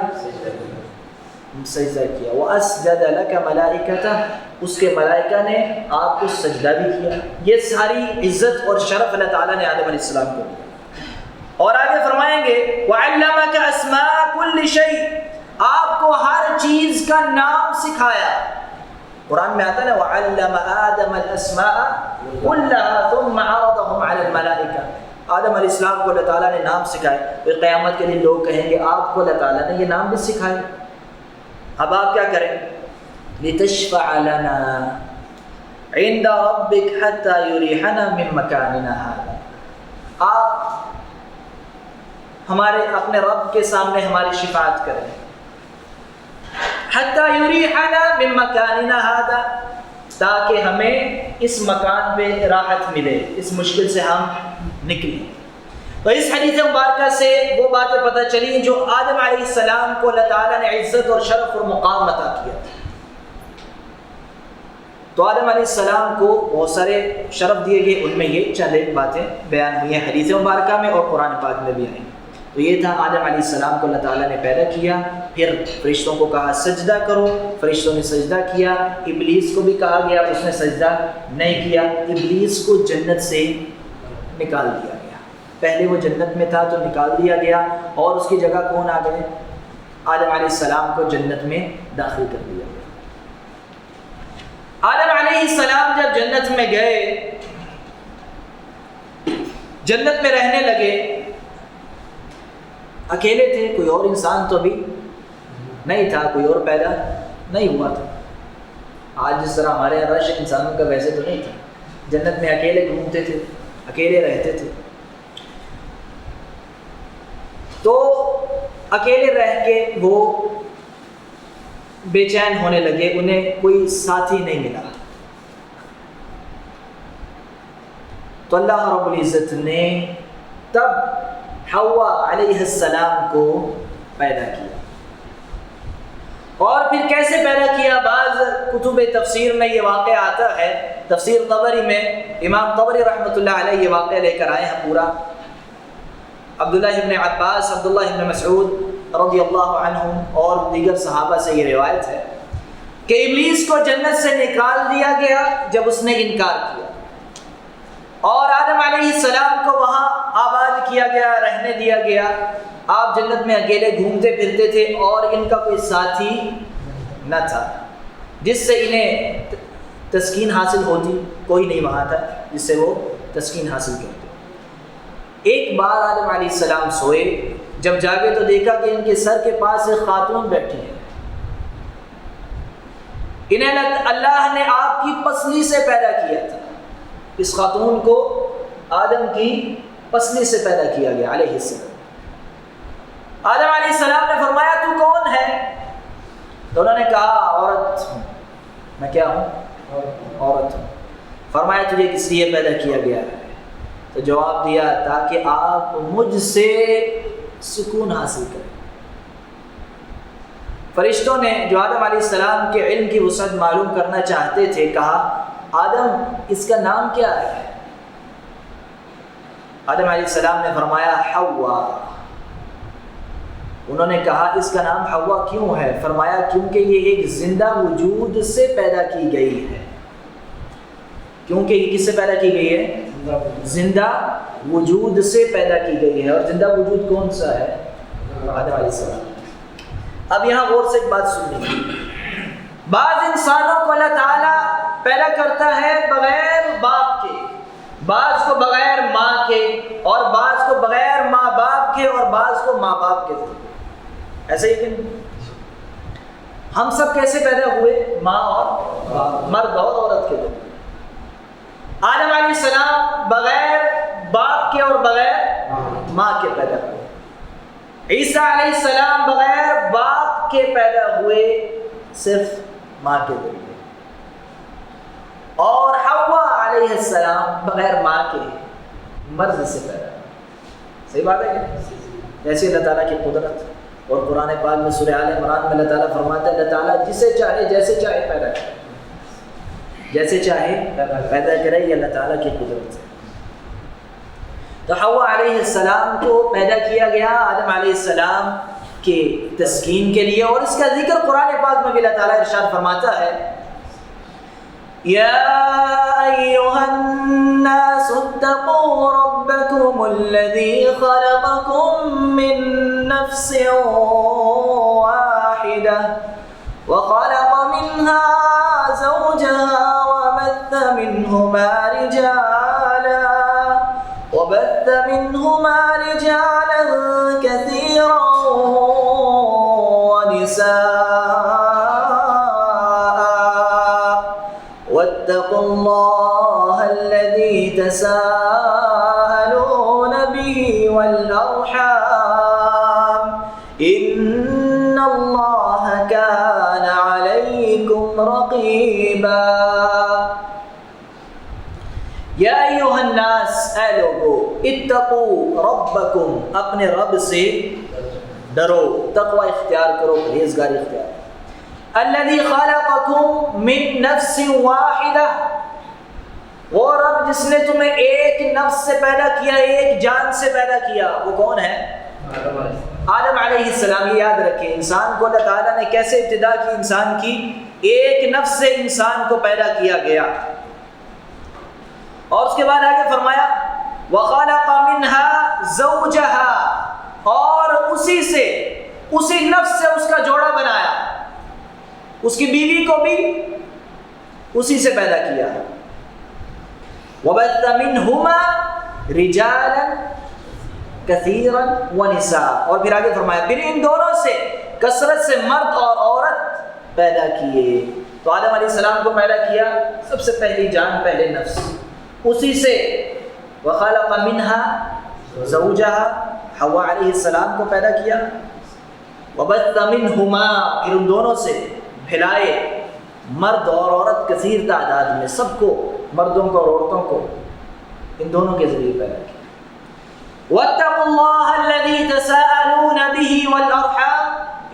سجدہ کیا. وَأَسْجَدَ لَكَ مَلَائِكَتَهُ، اس کے ملائکہ نے آپ کو سجدہ بھی کیا. یہ ساری عزت اور شرف اللہ تعالیٰ نے آدم علیہ السلام کو دیا. اور آگے فرمائیں گے وَعَلَّمَكَ أَسْمَاءَ كُلِّ شَيْءٍ، آپ کو ہر چیز کا نام سکھایا. قرآن میں آتا ہے نا وَعَلَّمَ آدَمَ الْأَسْمَاءَ كُلَّهَا ثُمَّ عَرَضَهُمْ عَلَى الْمَلَائِكَةِ، آدم علیہ السلام کو اللہ تعالیٰ نے نام سکھائے، پھر قیامت کے دن لوگ کہیں گے آپ کو اللہ تعالیٰ نے یہ نام بھی سکھائے، اب آپ کیا کریں؟ لِتَشْفَعَ لَنَا عِنْدَ رَبِّكَ حَتَّى يُرِيحَنَا مِن مَكَانِنَا هَذَا، آپ ہمارے اپنے رب کے سامنے ہماری شفاعت کریں، حَتَّى يُرِيحَنَا مِن مَكَانِنَا هَذَا، تاکہ ہمیں اس مکان پہ راحت ملے، اس مشکل سے ہم نکلیں۔ تو اس حدیث مبارکہ سے وہ باتیں پتہ چلی جو آدم علیہ السلام کو اللہ تعالیٰ نے عزت اور شرف اور مقام عطا کیا تھا۔ تو آدم علیہ السلام کو بہت سارے شرف دیے گئے، ان میں یہ چند ایک باتیں بیان ہوئی ہیں حدیث مبارکہ میں اور قرآن پاک میں بھی آئیں۔ تو یہ تھا آدم علیہ السلام کو اللہ تعالیٰ نے پیدا کیا، پھر فرشتوں کو کہا سجدہ کرو، فرشتوں نے سجدہ کیا، ابلیس کو بھی کہا گیا، اس نے سجدہ نہیں کیا، ابلیس کو جنت سے نکال دیا گیا، پہلے وہ جنت میں تھا تو نکال دیا گیا، اور اس کی جگہ کون آ گئے؟ آدم علیہ السلام کو جنت میں داخل کر دیا گیا۔ آدم علیہ السلام جب جنت میں گئے، جنت میں رہنے لگے، اکیلے تھے، کوئی اور انسان تو بھی نہیں تھا، کوئی اور پیدا نہیں ہوا تھا۔ آج جس طرح ہمارے یہاں رش انسانوں کا ویسے تو نہیں تھا، جنت میں اکیلے گھومتے تھے، اکیلے رہتے تھے۔ تو اکیلے رہ کے وہ بے چین ہونے لگے، انہیں کوئی ساتھی نہیں ملا۔ تو اللہ رب العزت نے تب حوا علیہ السلام کو پیدا کیا، اور پھر کیسے پیدا کیا؟ بعض کتب تفسیر میں یہ واقعہ آتا ہے، تفسیر طبری میں امام طبری رحمۃ اللہ علیہ یہ واقعہ لے کر آئے ہیں پورا۔ عبداللہ ابن عباس، عبداللہ ابن مسعود رضی اللہ عنہم اور دیگر صحابہ سے یہ روایت ہے کہ ابلیس کو جنت سے نکال دیا گیا جب اس نے انکار کیا، اور آدم علیہ السلام کو وہاں آباد کیا گیا، رہنے دیا گیا۔ آپ جنت میں اکیلے گھومتے پھرتے تھے اور ان کا کوئی ساتھی نہ تھا جس سے انہیں تسکین حاصل ہوتی، کوئی نہیں وہاں تھا جس سے وہ تسکین حاصل کرتے۔ ایک بار آدم علیہ السلام سوئے، جب جاگے تو دیکھا کہ ان کے سر کے پاس ایک خاتون بیٹھی ہے، انہیں اللہ نے آپ کی پسلی سے پیدا کیا تھا، اس خاتون کو آدم کی پسلی سے پیدا کیا گیا علیہ السلام۔ آدم علیہ السلام نے فرمایا تو کون ہے؟ تو انہوں نے کہا عورت ہوں۔ میں کیا ہوں؟ عورت ہوں۔ فرمایا تجھے کس لیے پیدا کیا گیا ہے؟ تو جواب دیا تاکہ آپ مجھ سے سکون حاصل کریں۔ فرشتوں نے جو آدم علیہ السلام کے علم کی وسعت معلوم کرنا چاہتے تھے کہا آدم اس کا نام کیا ہے؟ آدم علیہ السلام نے فرمایا حوا۔ انہوں نے کہا اس کا نام حوا کیوں ہے؟ فرمایا کیونکہ یہ ایک زندہ وجود سے پیدا کی گئی ہے۔ کیونکہ یہ کس سے پیدا کی گئی ہے؟ زندہ وجود سے پیدا کی گئی ہے، اور زندہ وجود کون سا ہے؟ آدم علیہ السلام۔ اب یہاں غور سے ایک بات سن لیجیے، بعض انسانوں کو اللہ تعالیٰ پیدا کرتا ہے بغیر باپ کے، بعض کو بغیر ماں کے، اور بعض کو بغیر ماں باپ کے، اور بعض کو ماں باپ کے۔ ایسے ہی کہ ہم سب کیسے پیدا ہوئے؟ ماں اور باپ، مرد اور عورت کے دونوں۔ آدم علیہ السلام بغیر باپ کے اور بغیر ماں کے پیدا ہوئے، عیسیٰ علیہ السلام بغیر باپ کے پیدا ہوئے، صرف ماں کے ذریعے، اور حوا علیہ السلام بغیر ماں کے مرد سے پیدا ہوئے۔ صحیح بات ہے کہ جیسے اللہ تعالیٰ کی قدرت، اور قرآن پاک میں سورہ آل عمران میں اللہ تعالیٰ فرماتا ہے اللہ تعالیٰ جسے چاہے جیسے چاہے پیدا کرے، جیسے چاہے پیدا کرے، یہ اللہ تعالیٰ کی قدرت ہے۔ تو حوا علیہ السلام کو پیدا کیا گیا آدم علیہ السلام کے تسکین کے لیے، اور اس کا ذکر قرآن پاک میں بھی اللہ تعالیٰ ارشاد فرماتا ہے یا ایھا الناس اتقوا ربکم الذی خلقکم من نفس واحدہ وخلق منها زوجها وبث منهما رجالا كثيرا ونساء واتقوا الله الذي تساءلون به والأرحام إن الله كان عليكم رقيبا یا ایھا الناس، اے لوگو، اتقوا ربکم، اپنے رب سے ڈرو، تقوی اختیار کرو، پرہیزگاری اختیار کرو۔ الذی خلقکم من نفس واحدہ، وہ رب جس نے تمہیں ایک نفس سے پیدا کیا، ایک جان سے پیدا کیا، وہ کون ہے؟ آدم علیہ السلام۔ یہ یاد رکھیں، انسان کو اللہ تعالیٰ نے کیسے ابتدا کی انسان کی؟ ایک نفس سے انسان کو پیدا کیا گیا، اور اس کے بعد آگے فرمایا وَخَلَقَ مِنْهَا زَوْجَهَا، اور اسی سے، اسی نفس سے اس کا جوڑا بنایا، اس کی بیوی کو بھی اسی سے پیدا کیا۔ وَبَثَّ مِنْهُمَا رِجَالًا كَثِيرًا وَنِسَاءً، اور پھر آگے فرمایا پھر ان دونوں سے کثرت سے مرد اور عورت پیدا کیے۔ تو آدم علیہ السلام کو پیدا کیا، سب سے پہلی جان، پہلے نفس، اسی سے وَخَلَقَ مِنْهَا زَوْجَهَا، حوا علیہ السلام کو پیدا کیا۔ وَبَثَّ مِنْهُمَا، پھر ان دونوں سے پھیلائے مرد اور عورت کثیر تعداد میں، سب کو، مردوں کو اور عورتوں کو ان دونوں کے ذریعے پیدا کیا۔ وَاتَّقُوا اللَّهَ الَّذِي تَسَاءَلُونَ بِهِ وَالْأَرْحَامَ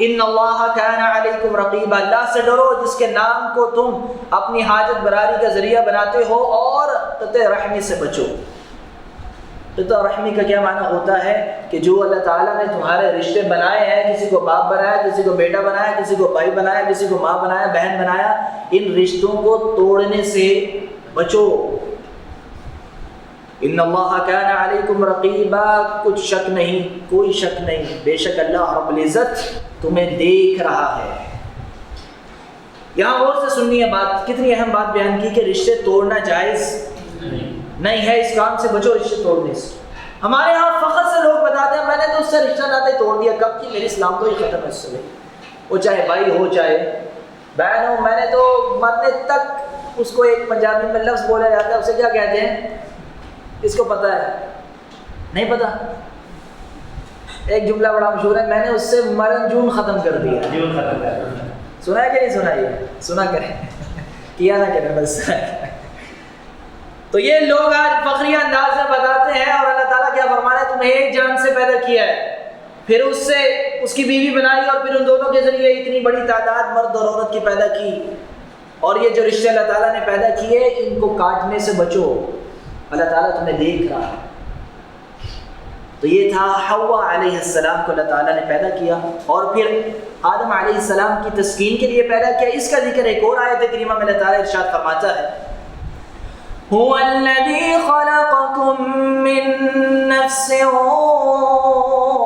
ان اللہ کان علیکم رقیبا، اللہ سے ڈرو جس کے نام کو تم اپنی حاجت براری کا ذریعہ بناتے ہو، اور قطع رحمی سے بچو۔ قطع رحمی کا کیا معنی ہوتا ہے؟ کہ جو اللہ تعالیٰ نے تمہارے رشتے بنائے ہیں، کسی کو باپ بنایا، کسی کو بیٹا بنایا، کسی کو بھائی بنایا، کسی کو ماں بنایا، بہن بنایا، ان رشتوں کو توڑنے سے بچو۔ ان اللہ کان علیکم رقیبا، کچھ شک نہیں، کوئی شک نہیں، بے شک اللہ رب العزت تمہیں دیکھ رہا ہے۔ یہاں غور سے سننی ہے بات، کتنی اہم بات بیان کی کہ رشتے توڑنا جائز نہیں ہے، اس کام سے بچو، رشتے توڑنے سے۔ ہمارے ہاں فخر سے لوگ بتاتے ہیں میں نے تو اس سے رشتہ ناطے توڑ دیا، کب کی؟ میری اسلام تو ہی ختم ہے اس سے، وہ چاہے بھائی ہو چاہے بہن ہو، میں نے تو مرنے تک اس کو، ایک پنجابی میں لفظ بولا جاتا ہے، اسے کیا کہتے ہیں؟ اس کو پتہ ہے؟ نہیں پتہ؟ ایک جملہ بڑا مشہور ہے، میں نے اس سے مرن جون ختم کر دیا۔ سنا ہے کہ نہیں سنا؟ یہ سنا کریں، کیا نہ کریں بس۔ تو یہ لوگ آج فخریہ انداز میں بتاتے ہیں، اور اللہ تعالیٰ کیا فرما رہا ہے؟ تمہیں ایک جان سے پیدا کیا ہے، پھر اس سے اس کی بیوی بنائی، اور پھر ان دونوں کے ذریعے اتنی بڑی تعداد مرد اور عورت کی پیدا کی، اور یہ جو رشتے اللہ تعالیٰ نے پیدا کیے ان کو کاٹنے سے بچو، اللہ تعالیٰ تمہیں دیکھ رہا ہے۔ تو یہ تھا حوا علیہ السلام کو اللہ تعالیٰ نے پیدا کیا، اور پھر آدم علیہ السلام کی تسکین کے لیے پیدا کیا۔ اس کا ذکر ایک اور آیت کریمہ میں اللہ تعالیٰ ارشاد فرماتا ہے هو الذی خلقکم من نفس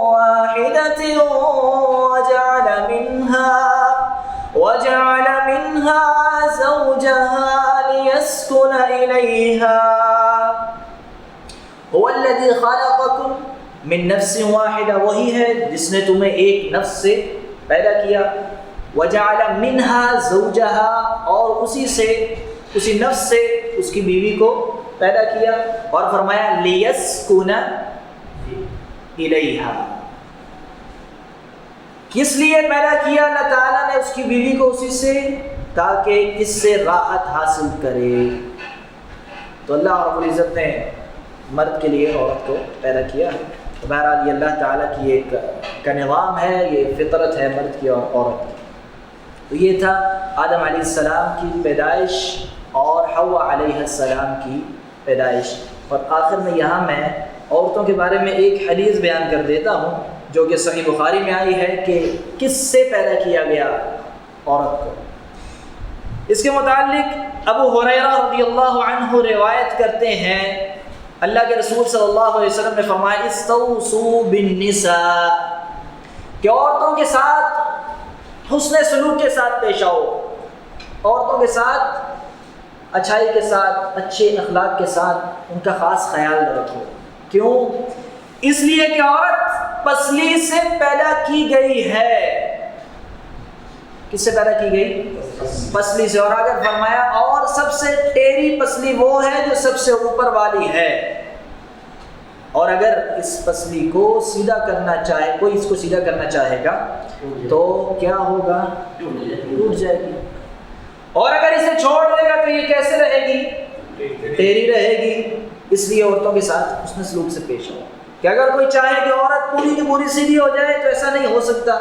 واحدۃ وجعل منها زوجها ليسكن إليها هو الذی خلقکم من نفس واحدہ، وہی ہے جس نے تمہیں ایک نفس سے پیدا کیا، وجعل منها زوجها، اور اسی سے، اسی نفس سے اس کی بیوی کو پیدا کیا، اور فرمایا لیسکن الیہا۔ کس لیے پیدا کیا اللہ تعالیٰ نے اس کی بیوی کو اسی سے؟ تاکہ اس سے راحت حاصل کرے۔ تو اللہ رب العزت نے مرد کے لیے عورت کو پیدا کیا ہے۔ تو بہرحال یہ اللہ تعالیٰ کی ایک کا نظام ہے، یہ فطرت ہے مرد کی اور عورت کی۔ تو یہ تھا آدم علیہ السلام کی پیدائش اور حوا علیہ السلام کی پیدائش۔ اور آخر میں یہاں میں عورتوں کے بارے میں ایک حدیث بیان کر دیتا ہوں جو کہ صحیح بخاری میں آئی ہے کہ کس سے پیدا کیا گیا عورت کو۔ اس کے متعلق ابو ہریرہ رضی اللہ عنہ روایت کرتے ہیں، اللہ کے رسول صلی اللہ علیہ وسلم نے فرمایا استوصوا بالنساء، کہ عورتوں کے ساتھ حسن سلوک کے ساتھ پیش آؤ، عورتوں کے ساتھ اچھائی کے ساتھ، اچھے اخلاق کے ساتھ ان کا خاص خیال رکھو۔ کیوں؟ اس لیے کہ عورت پسلی سے پیدا کی گئی ہے۔ کس سے پیدا کی گئی؟ پسلی سے۔ اور آگے فرمایا اور سب سے ٹیڑھی پسلی وہ ہے جو سب سے اوپر والی ہے، اور اگر اس پسلی کو سیدھا کرنا چاہے، کوئی اس کو سیدھا کرنا چاہے گا تو کیا ہوگا؟ ٹوٹ جائے گی۔ اور اگر اسے چھوڑ دے گا تو یہ کیسے رہے گی؟ ٹیڑھی رہے گی۔ اس لیے عورتوں کے ساتھ حسن سلوک سے پیش ہو کہ اگر کوئی چاہے کہ عورت پوری کی پوری سیدھی ہو جائے تو ایسا نہیں ہو سکتا۔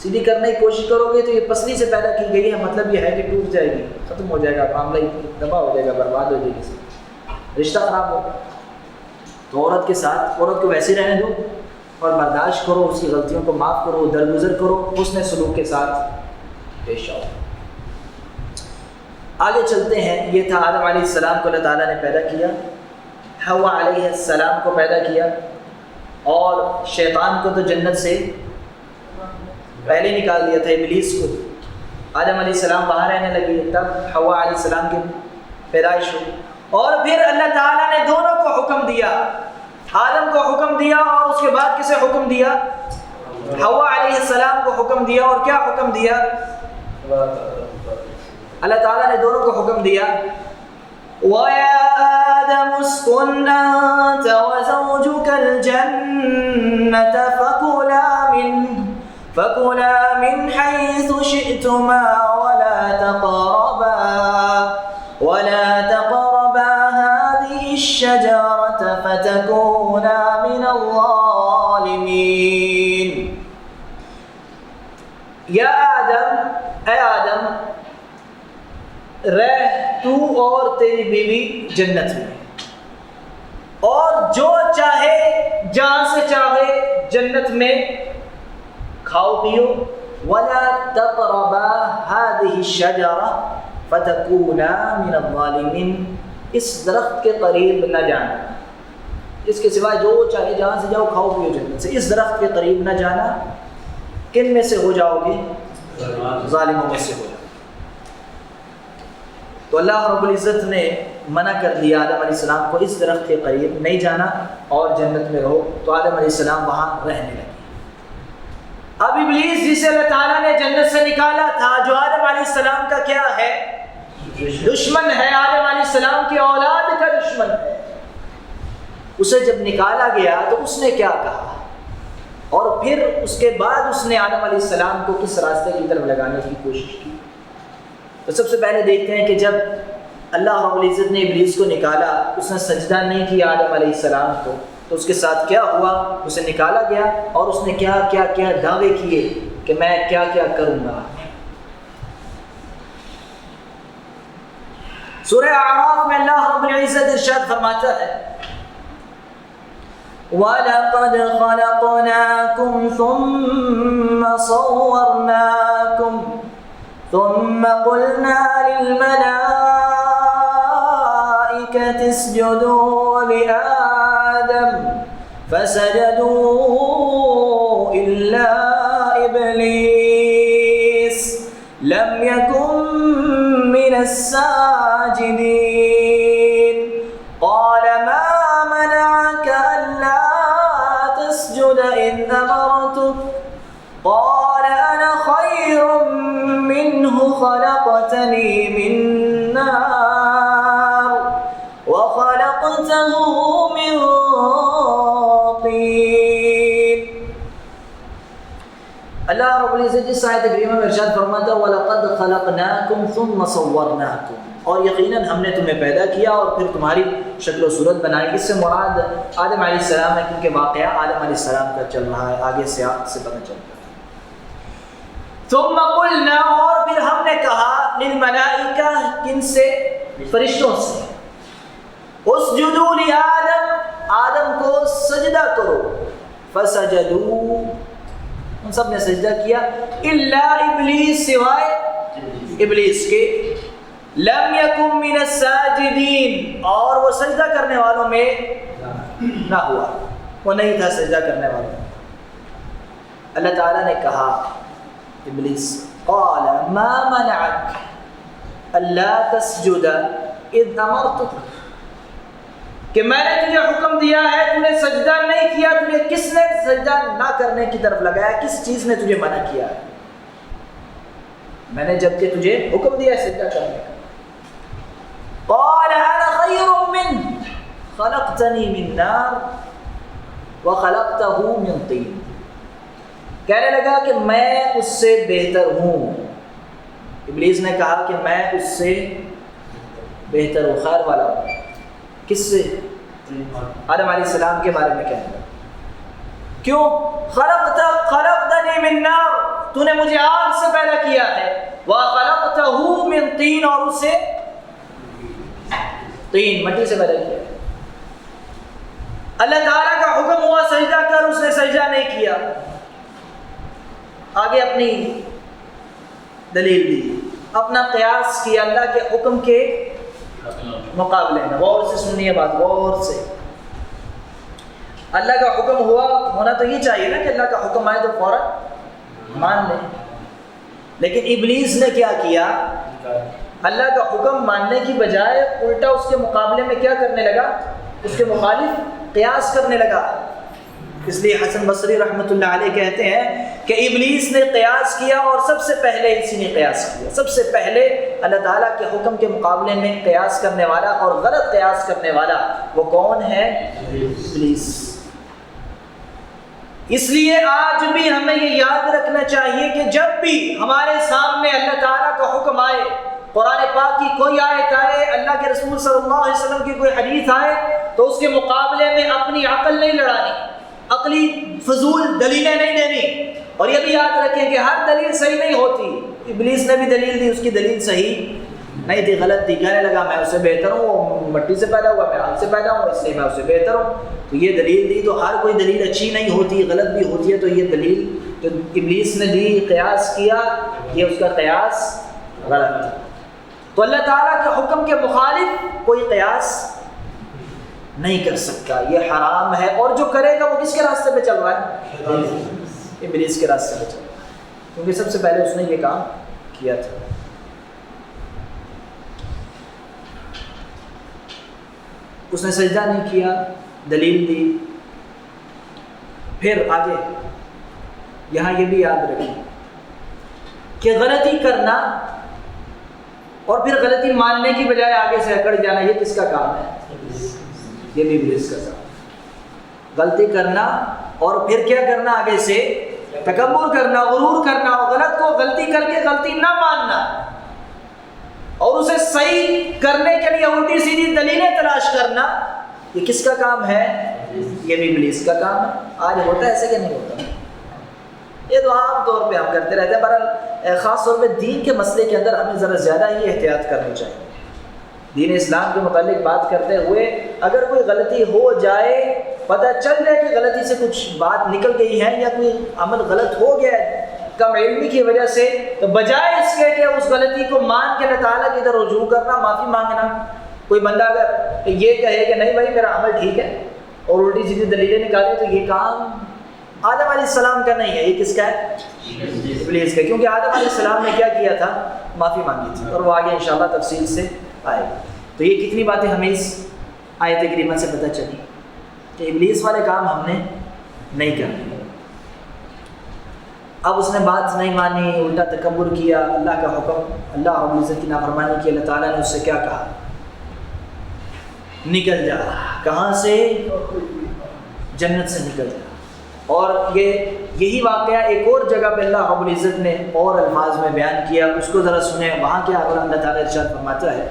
سیدھی کرنے کی کوشش کرو گے تو یہ پسلی سے پیدا کی گئی ہے، مطلب یہ ہے کہ ٹوٹ جائے گی، ختم ہو جائے گا، معاملہ تباہ ہو جائے گا، برباد ہو جائے گی، رشتہ خراب ہوگا۔ تو عورت کے ساتھ عورت کو ویسے رہنے دو اور برداشت کرو، اس کی غلطیوں کو معاف کرو، درگزر کرو، حسن سلوک کے ساتھ پیش آؤ۔ آگے چلتے ہیں۔ یہ تھا آدم علیہ السلام کو اللہ تعالیٰ نے پیدا کیا، حوا علیہ السلام کو پیدا کیا، اور شیطان کو تو جنت سے پہلے نکال دیا تھا، ابلیس کو۔ آدم علیہ السلام باہر رہنے لگی، تب حوا علیہ السلام کی پیدائش ہوئی، اور پھر اللہ تعالیٰ نے دونوں کو حکم دیا، آدم کو حکم دیا اور اس کے بعد کسے حکم دیا؟ حوا علیہ السلام کو حکم دیا۔ اور کیا حکم دیا؟ اللہ تعالیٰ نے دونوں کو حکم دیا، وَيَا آدَمُ اسْكُنْ أَنْتَ وَزَوْجُكَ الْجَنَّةَ فَكُلَا مِنْ حَيْثُ شِئْتُمَا وَلَا تَقْرَبَا هَذِهِ الشَّجَرَةَ فَتَكُونَا مِنَ الظَّالِمِينَ۔ یا آدم، اے آدم، رہ تو اور تیری بیوی جنت میں، اور جو چاہے جہاں سے چاہے جنت میں کھاؤ پیو، وَلَا تَقْرَبَا هَذِهِ الشَّجَرَةَ فَتَكُونَا مِنَ الظَّالِمِينَ۔ اس درخت کے قریب نہ جانا، اس کے سوائے جو چاہے جہاں سے جاؤ کھاؤ پیو جنت سے، اس درخت کے قریب نہ جانا، کن میں سے ہو جاؤ گے؟ ظالموں میں سے ہو جاؤ۔ تو اللہ رب العزت نے منع کر دیا آدم علیہ السلام کو اس درخت کے قریب نہیں جانا اور جنت میں رہو، تو آدم علیہ السلام وہاں رہنے لگے۔ اب ابلیس جسے اللہ تعالیٰ نے جنت سے نکالا تھا، جو آدم علیہ السلام کا کیا ہے؟ دشمن ہے، آدم علیہ السلام کی اولاد کا دشمن ہے، اسے جب نکالا گیا تو اس نے کیا کہا، اور پھر اس کے بعد اس نے آدم علیہ السلام کو کس راستے کی طرف لگانے کی کوشش کی۔ تو سب سے پہلے دیکھتے ہیں کہ جب اللہ رب العزت نے ابلیس کو نکالا، اس نے سجدہ نہیں کیا آدم علیہ السلام کو، تو اس کے ساتھ کیا ہوا؟ اسے نکالا گیا اور اس نے کیا کیا کیا دعوے کیے کہ میں کیا کیا کروں گا۔ سورہ اعراف میں اللہ رب العزت ارشاد فرماتا ہے، وَلَقَدْ خَلَقْنَاكُمْ ثُمَّ صَوَّرْنَاكُمْ ثُمَّ قُلْنَا لِلْمَلَائِكَةِ اسْجُدُوا لِآدَمَ فَسَجَدُوا إِلَّا إِبْلِيسَ لَمْ يَكُنْ مِنَ السَّاجِدِينَ قَالَ مَا مَنَعَكَ أَلَّا تَسْجُدَ إِذْ أَمَرْتُكَ قَالَ أَنَا خَيْرٌ مِّنْهُ خَلَقْتَنِي مِنْ نَارٍ وَخَلَقْتَهُ مِنْ طِينٍ۔ اللہ رب العزت جس آیت کریمہ میں ارشاد فرماتا ہے، وَلَقَدْ خَلَقْنَاكُمْ ثُمَّ صَوَّرْنَاكُمْ، اور یقیناً ہم نے تمہیں پیدا کیا اور پھر تمہاری شکل و صورت بنائی۔ اس سے مراد آدم علیہ السلام ہے، کیونکہ واقعہ آدم علیہ السلام کا چل رہا ہے، آگے سے آپ سے پتہ چلتا ہے۔ ثم قلنا، اور پھر ہم نے کہا، للملائکہ، کن سے؟ فرشتوں سے، اسجدوا لآدم، آدم کو سجدہ کرو، فسجدوا، ان سب نے سجدہ کیا، الا ابلیس، سوائے ابلیس کے، لم یکن من الساجدین، اور وہ سجدہ کرنے والوں میں نہ ہوا، وہ نہیں تھا سجدہ کرنے والوں میں۔ اللہ تعالیٰ نے کہا ابلیس، قال ما منعك الا تسجد اذ امرتك، کہ میں نے تجھے حکم دیا ہے، تو نے سجدہ نہیں کیا، تجھے کس نے سجدہ نہ کرنے کی طرف لگایا؟ کس چیز نے تجھے منع کیا ہے؟ میں نے جب کہ تجھے حکم دیا ہے سجدہ کرنے کا۔ قال انا خیر من خلقتنی من نار وخلقتہ من طین، کہنے لگا کہ میں اس سے بہتر ہوں۔ ابلیس نے کہا کہ میں اس سے بہتر ہوں، خیر والا ہوں۔ کس سے؟ آدم علیہ السلام کے بارے میں کہنے لگا۔ کیوں؟ خلقتنی من نار، تو نے مجھے آگ سے پیدا کیا ہے، وخلقتہ من طین، اور اسے طین مٹی سے پیدا کیا ہے۔ اللہ تعالیٰ کا حکم ہوا سجدہ کر، اس نے سجدہ نہیں کیا۔ آگے اپنی دلیل دی، اپنا قیاس کیا اللہ کے حکم کے مقابلے میں۔ غور سے سنیے بات، غور سے۔ اللہ کا حکم ہونا تو یہ چاہیے نا کہ اللہ کا حکم آئے تو فوراً مان لیں، لیکن ابلیس نے کیا کیا؟ اللہ کا حکم ماننے کی بجائے الٹا اس کے مقابلے میں کیا کرنے لگا؟ اس کے مخالف قیاس کرنے لگا۔ اس لیے حسن بصری رحمۃ اللہ علیہ کہتے ہیں کہ ابلیس نے قیاس کیا، اور سب سے پہلے اسی نے قیاس کیا۔ سب سے پہلے اللہ تعالیٰ کے حکم کے مقابلے میں قیاس کرنے والا اور غلط قیاس کرنے والا وہ کون ہے؟ ابلیس۔ اس لیے آج بھی ہمیں یہ یاد رکھنا چاہیے کہ جب بھی ہمارے سامنے اللہ تعالیٰ کا حکم آئے، قرآن پاک کی کوئی آیت آئے، اللہ کے رسول صلی اللہ علیہ وسلم کی کوئی حدیث آئے، تو اس کے مقابلے میں اپنی عقل نہیں لڑانی، عقلی فضول دلیلیں نہیں دینی۔ اور یہ بھی یاد رکھیں کہ ہر دلیل صحیح نہیں ہوتی۔ ابلیس نے بھی دلیل دی، اس کی دلیل صحیح نہیں تھی، غلط تھی۔ کہنے لگا میں اس سے بہتر ہوں، وہ مٹی سے پیدا ہوا، میں آگ سے پیدا ہوں، اس لیے میں اس سے بہتر ہوں۔ تو یہ دلیل دی، تو ہر کوئی دلیل اچھی نہیں ہوتی، غلط بھی ہوتی ہے۔ تو یہ دلیل جو ابلیس نے دی، قیاس کیا، یہ اس کا قیاس غلط تھا۔ تو اللہ تعالیٰ کے حکم کے مخالف کوئی قیاس نہیں کر سکتا، یہ حرام ہے۔ اور جو کرے گا وہ کس کے راستے پہ چل رہا ہے؟ ابلیس کے راستے پہ چل رہا ہے، کیونکہ سب سے پہلے اس نے یہ کام کیا تھا۔ اس نے سجدہ نہیں کیا، دلیل دی۔ پھر آگے یہاں یہ بھی یاد رکھیں کہ غلطی کرنا اور پھر غلطی ماننے کی بجائے آگے سے اکڑ جانا، یہ کس کا کام ہے؟ یہ بھی ابلیس کا کام ہے۔ غلطی کرنا اور پھر کیا کرنا؟ آگے سے تکبر کرنا، غرور کرنا، اور غلط کو غلطی کر کے غلطی نہ ماننا، اور اسے صحیح کرنے کے لیے الٹی سیدھی دلیلیں تلاش کرنا، یہ کس کا کام ہے؟ یہ بھی ابلیس کا کام ہے۔ آج ہوتا ہے ایسے کہ نہیں ہوتا؟ یہ تو عام طور پہ ہم کرتے رہتے ہیں۔ بہرحال خاص طور پہ دین کے مسئلے کے اندر ہمیں ذرا زیادہ ہی احتیاط کرنی چاہیے۔ دین اسلام کے متعلق بات کرتے ہوئے اگر کوئی غلطی ہو جائے، پتہ چل جائے کہ غلطی سے کچھ بات نکل گئی ہے یا کوئی عمل غلط ہو گیا ہے کم علمی کی وجہ سے، تو بجائے اس کے کہ اس غلطی کو مان کے اللہ تعالیٰ کی طرف رجوع کرنا، معافی مانگنا، کوئی بندہ اگر یہ کہے کہ نہیں بھائی میرا عمل ٹھیک ہے اور الٹی سیدھی دلیلیں نکالے، تو یہ کام آدم علیہ السلام کا نہیں ہے، یہ کس کا ہے؟ ابلیس کا۔ کیونکہ آدم علیہ السلام نے کیا کیا تھا؟ معافی مانگی تھی، اور وہ آگے انشاءاللہ تفصیل سے آئے گا۔ تو یہ کتنی باتیں ہمیں اس آیت کریمہ سے پتہ چلی کہ ابلیس والے کام ہم نے نہیں کرنے۔ اب اس نے بات نہیں مانی، الٹا تکبر کیا، اللہ کا حکم، اللہ رب العزت کی نافرمانی کی۔ اللہ تعالیٰ نے اس سے کیا کہا؟ نکل جا۔ کہاں سے؟ جنت سے نکل جا۔ اور یہی واقعہ ایک اور جگہ پہ اللہ رب العزت نے اور الفاظ میں بیان کیا، اس کو ذرا سنیں۔ وہاں کیا اللہ تعالیٰ ارشاد فرماتا ہے،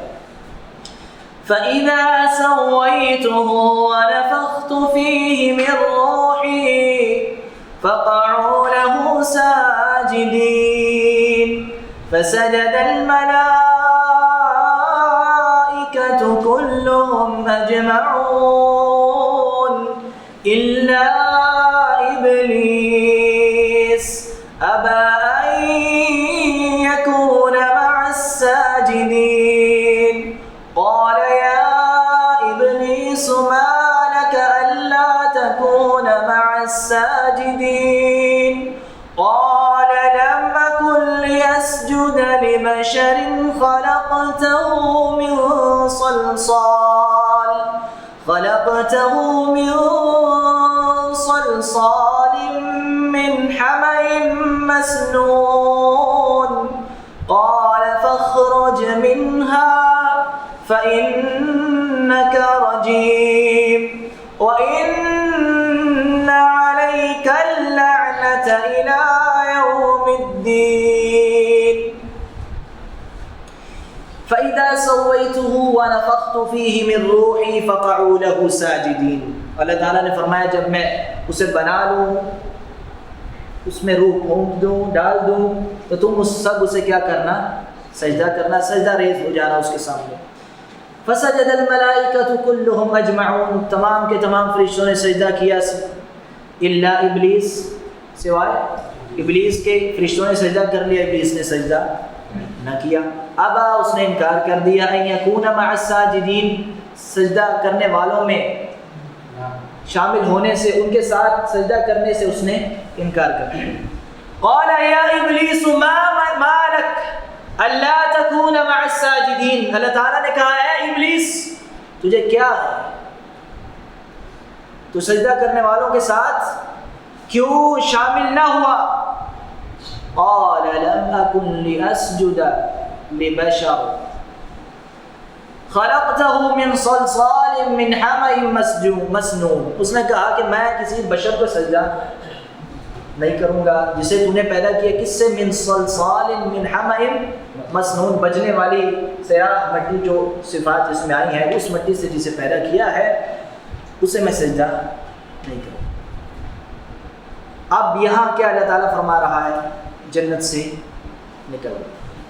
فَإِذَا سَوَّيْتُهُ وَنَفَخْتُ فِيهِ مِنْ رُوحِي فَقَعُوا لَهُ سَاجِدِينَ فَسَجَدَ الْمَلَائِكَةُ كُلُّهُمْ أَجْمَعُونَ إِلَّا إِبْلِيسَ أَبَى أَنْ يَكُونَ مَعَ السَّاجِدِينَ قال يا إبليس ما لك ألا تكون مع الساجدين قال لم أكن لأسجد لبشر خلقته من خلقته من صلصال من حمأ مسنون قال فاخرج منها فإنك رجيم وإن عليك اللعنة إلى يوم الدين فإذا سويته ونفخت فيه من روحي فقعوا له ساجدين. اللہ تعالیٰ نے فرمایا جب میں اسے بنا لوں، اس میں روح پھونک دوں، ڈال دوں، تو تم سب اسے کیا کرنا؟ سجدہ کرنا، سجدہ ریز ہو جانا اس کے سامنے. فسجد الملائکۃ کلہم اجمعون، تمام کے تمام فرشتوں نے سجدہ کیا الا ابلیس، سوائے ابلیس کے. فرشتوں نے سجدہ کر لیا، ابلیس نے سجدہ نہ کیا. ابا، اس نے انکار کر دیا. ان یکون مع الساجدین، سجدہ کرنے والوں میں شامل ہونے سے، ان کے ساتھ سجدہ کرنے سے اس نے انکار کر دیا. قال یا ابلیس ما لک الا تکون مع الساجدین. اللہ تعالیٰ نے کہا اے ابلیس تجھے کیا ہے، تو سجدہ کرنے والوں کے ساتھ کیوں شامل نہ ہوا؟ قال لم اکن لاسجد لبشر خلقته من صلصال من حمأ مسنون. اس نے کہا کہ میں کسی بشر کو سجدہ نہیں کروں گا جسے تو نے پیدا کیا کس سے؟ من صلصال من حمأ مسنون، بجنے والی سیاہ مٹی جو صفات جس میں آئی ہیں اس مٹی سے جسے پیدا کیا ہے اسے میں سجدہ نہیں کروں. اب یہاں کیا اللہ تعالیٰ فرما رہا ہے؟ جنت سے نکل.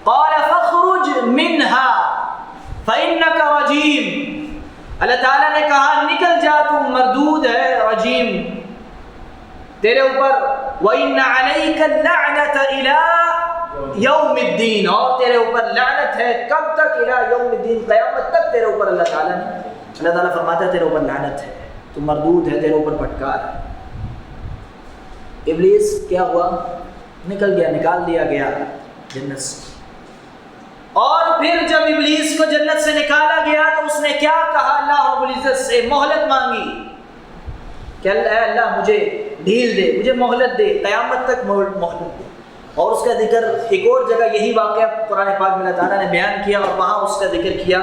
قال فاخرج منها فإنك رجیم. اللہ تعالیٰ نے کہا نکل جا، تم مردود ہے، رجیم، تیرے اوپر وَإِنَّ عَلَيْكَ اللَّعْنَةَ إِلَىٰ يَوْمِ الدِّينِ، اور تیرے اوپر لعنت ہے کب تک؟ إِلَىٰ يَوْمِ الدِّينِ، قیامت تک تیرے اوپر اللہ تعالیٰ فرماتا ہے تیرے اوپر لعنت ہے، تو مردود ہے، تیرے اوپر پھٹکار ہے. ابلیس کیا ہوا؟ نکل گیا، نکال دیا گیا جنت سے. اور پھر جب ابلیس کو جنت سے نکالا گیا تو اس نے کیا کہا؟ اللہ رب العزت سے مہلت مانگی کہ اے اللہ مجھے ڈھیل دے، مجھے مہلت دے، قیامت تک مہلت دے. اور اس کا ذکر ایک اور جگہ یہی واقعہ قرآن پاک میں اللہ تعالیٰ نے بیان کیا اور وہاں اس کا ذکر کیا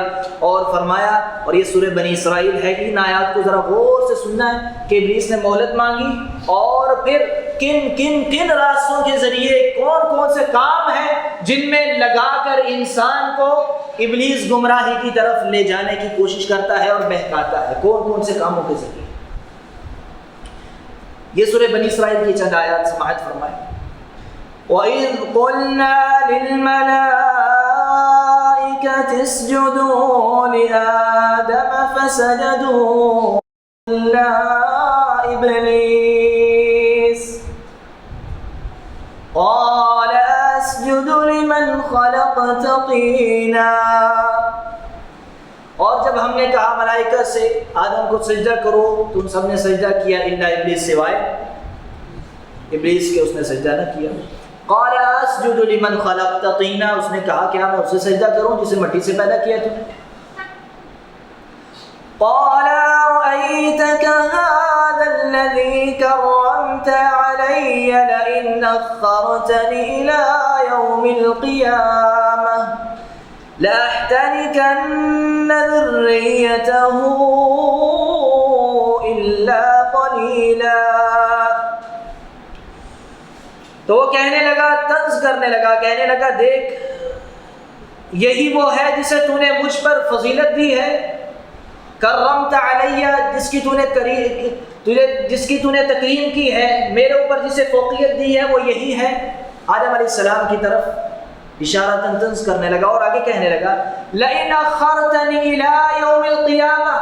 اور فرمایا. اور یہ سورہ بنی اسرائیل ہے. ان آیات کو ذرا غور سے سننا ہے کہ ابلیس نے مہلت مانگی اور پھر کن راستوں کے ذریعے کون کون سے کام ہیں جن میں لگا کر انسان کو ابلیس گمراہی کی طرف لے جانے کی کوشش کرتا ہے اور بہکاتا ہے. کون کون سے کاموں کے ذریعے؟ یہ سورہ بنی اسرائیل کی چند آیات سماعت فرمائیں. وَإِذْ قُلْنَا لِلْمَلَائِكَةِ اسْجُدُوا لِآدَمَ فَسَجَدُوا إِلَّا إِبْلِيسَ قَالَ أَسْجُدُ لِمَنْ خَلَقْتَ طِينًا. اور جب ہم نے کہا ملائکہ سے آدم کو سجدہ کرو، تم سب نے سجدہ کیا الا ابلیس، سوائے ابلیس کے، اس نے سجدہ نہ کیا. قال اسجد لمن خلقت طینا، اس نے کہا کیا میں اسے سجدہ کروں جسے مٹی سے پیدا کیا تم نے؟ قال رأيتك هذا الذي كرمت علي لئن أخرتني إلى يوم القيامة لأحتنكن ذريته إلا قليلا. تو وہ کہنے لگا، طنز کرنے لگا، کہنے لگا دیکھ یہی وہ ہے جسے تو نے مجھ پر فضیلت دی ہے، کرمت علیہ، جس کی تو نے تکریم کی ہے، میرے اوپر جسے فوقیت دی ہے وہ یہی ہے. آدم علیہ السلام کی طرف اشارہ طنز کرنے لگا اور آگے کہنے لگا لئن اخرتنی الی یوم القیامہ،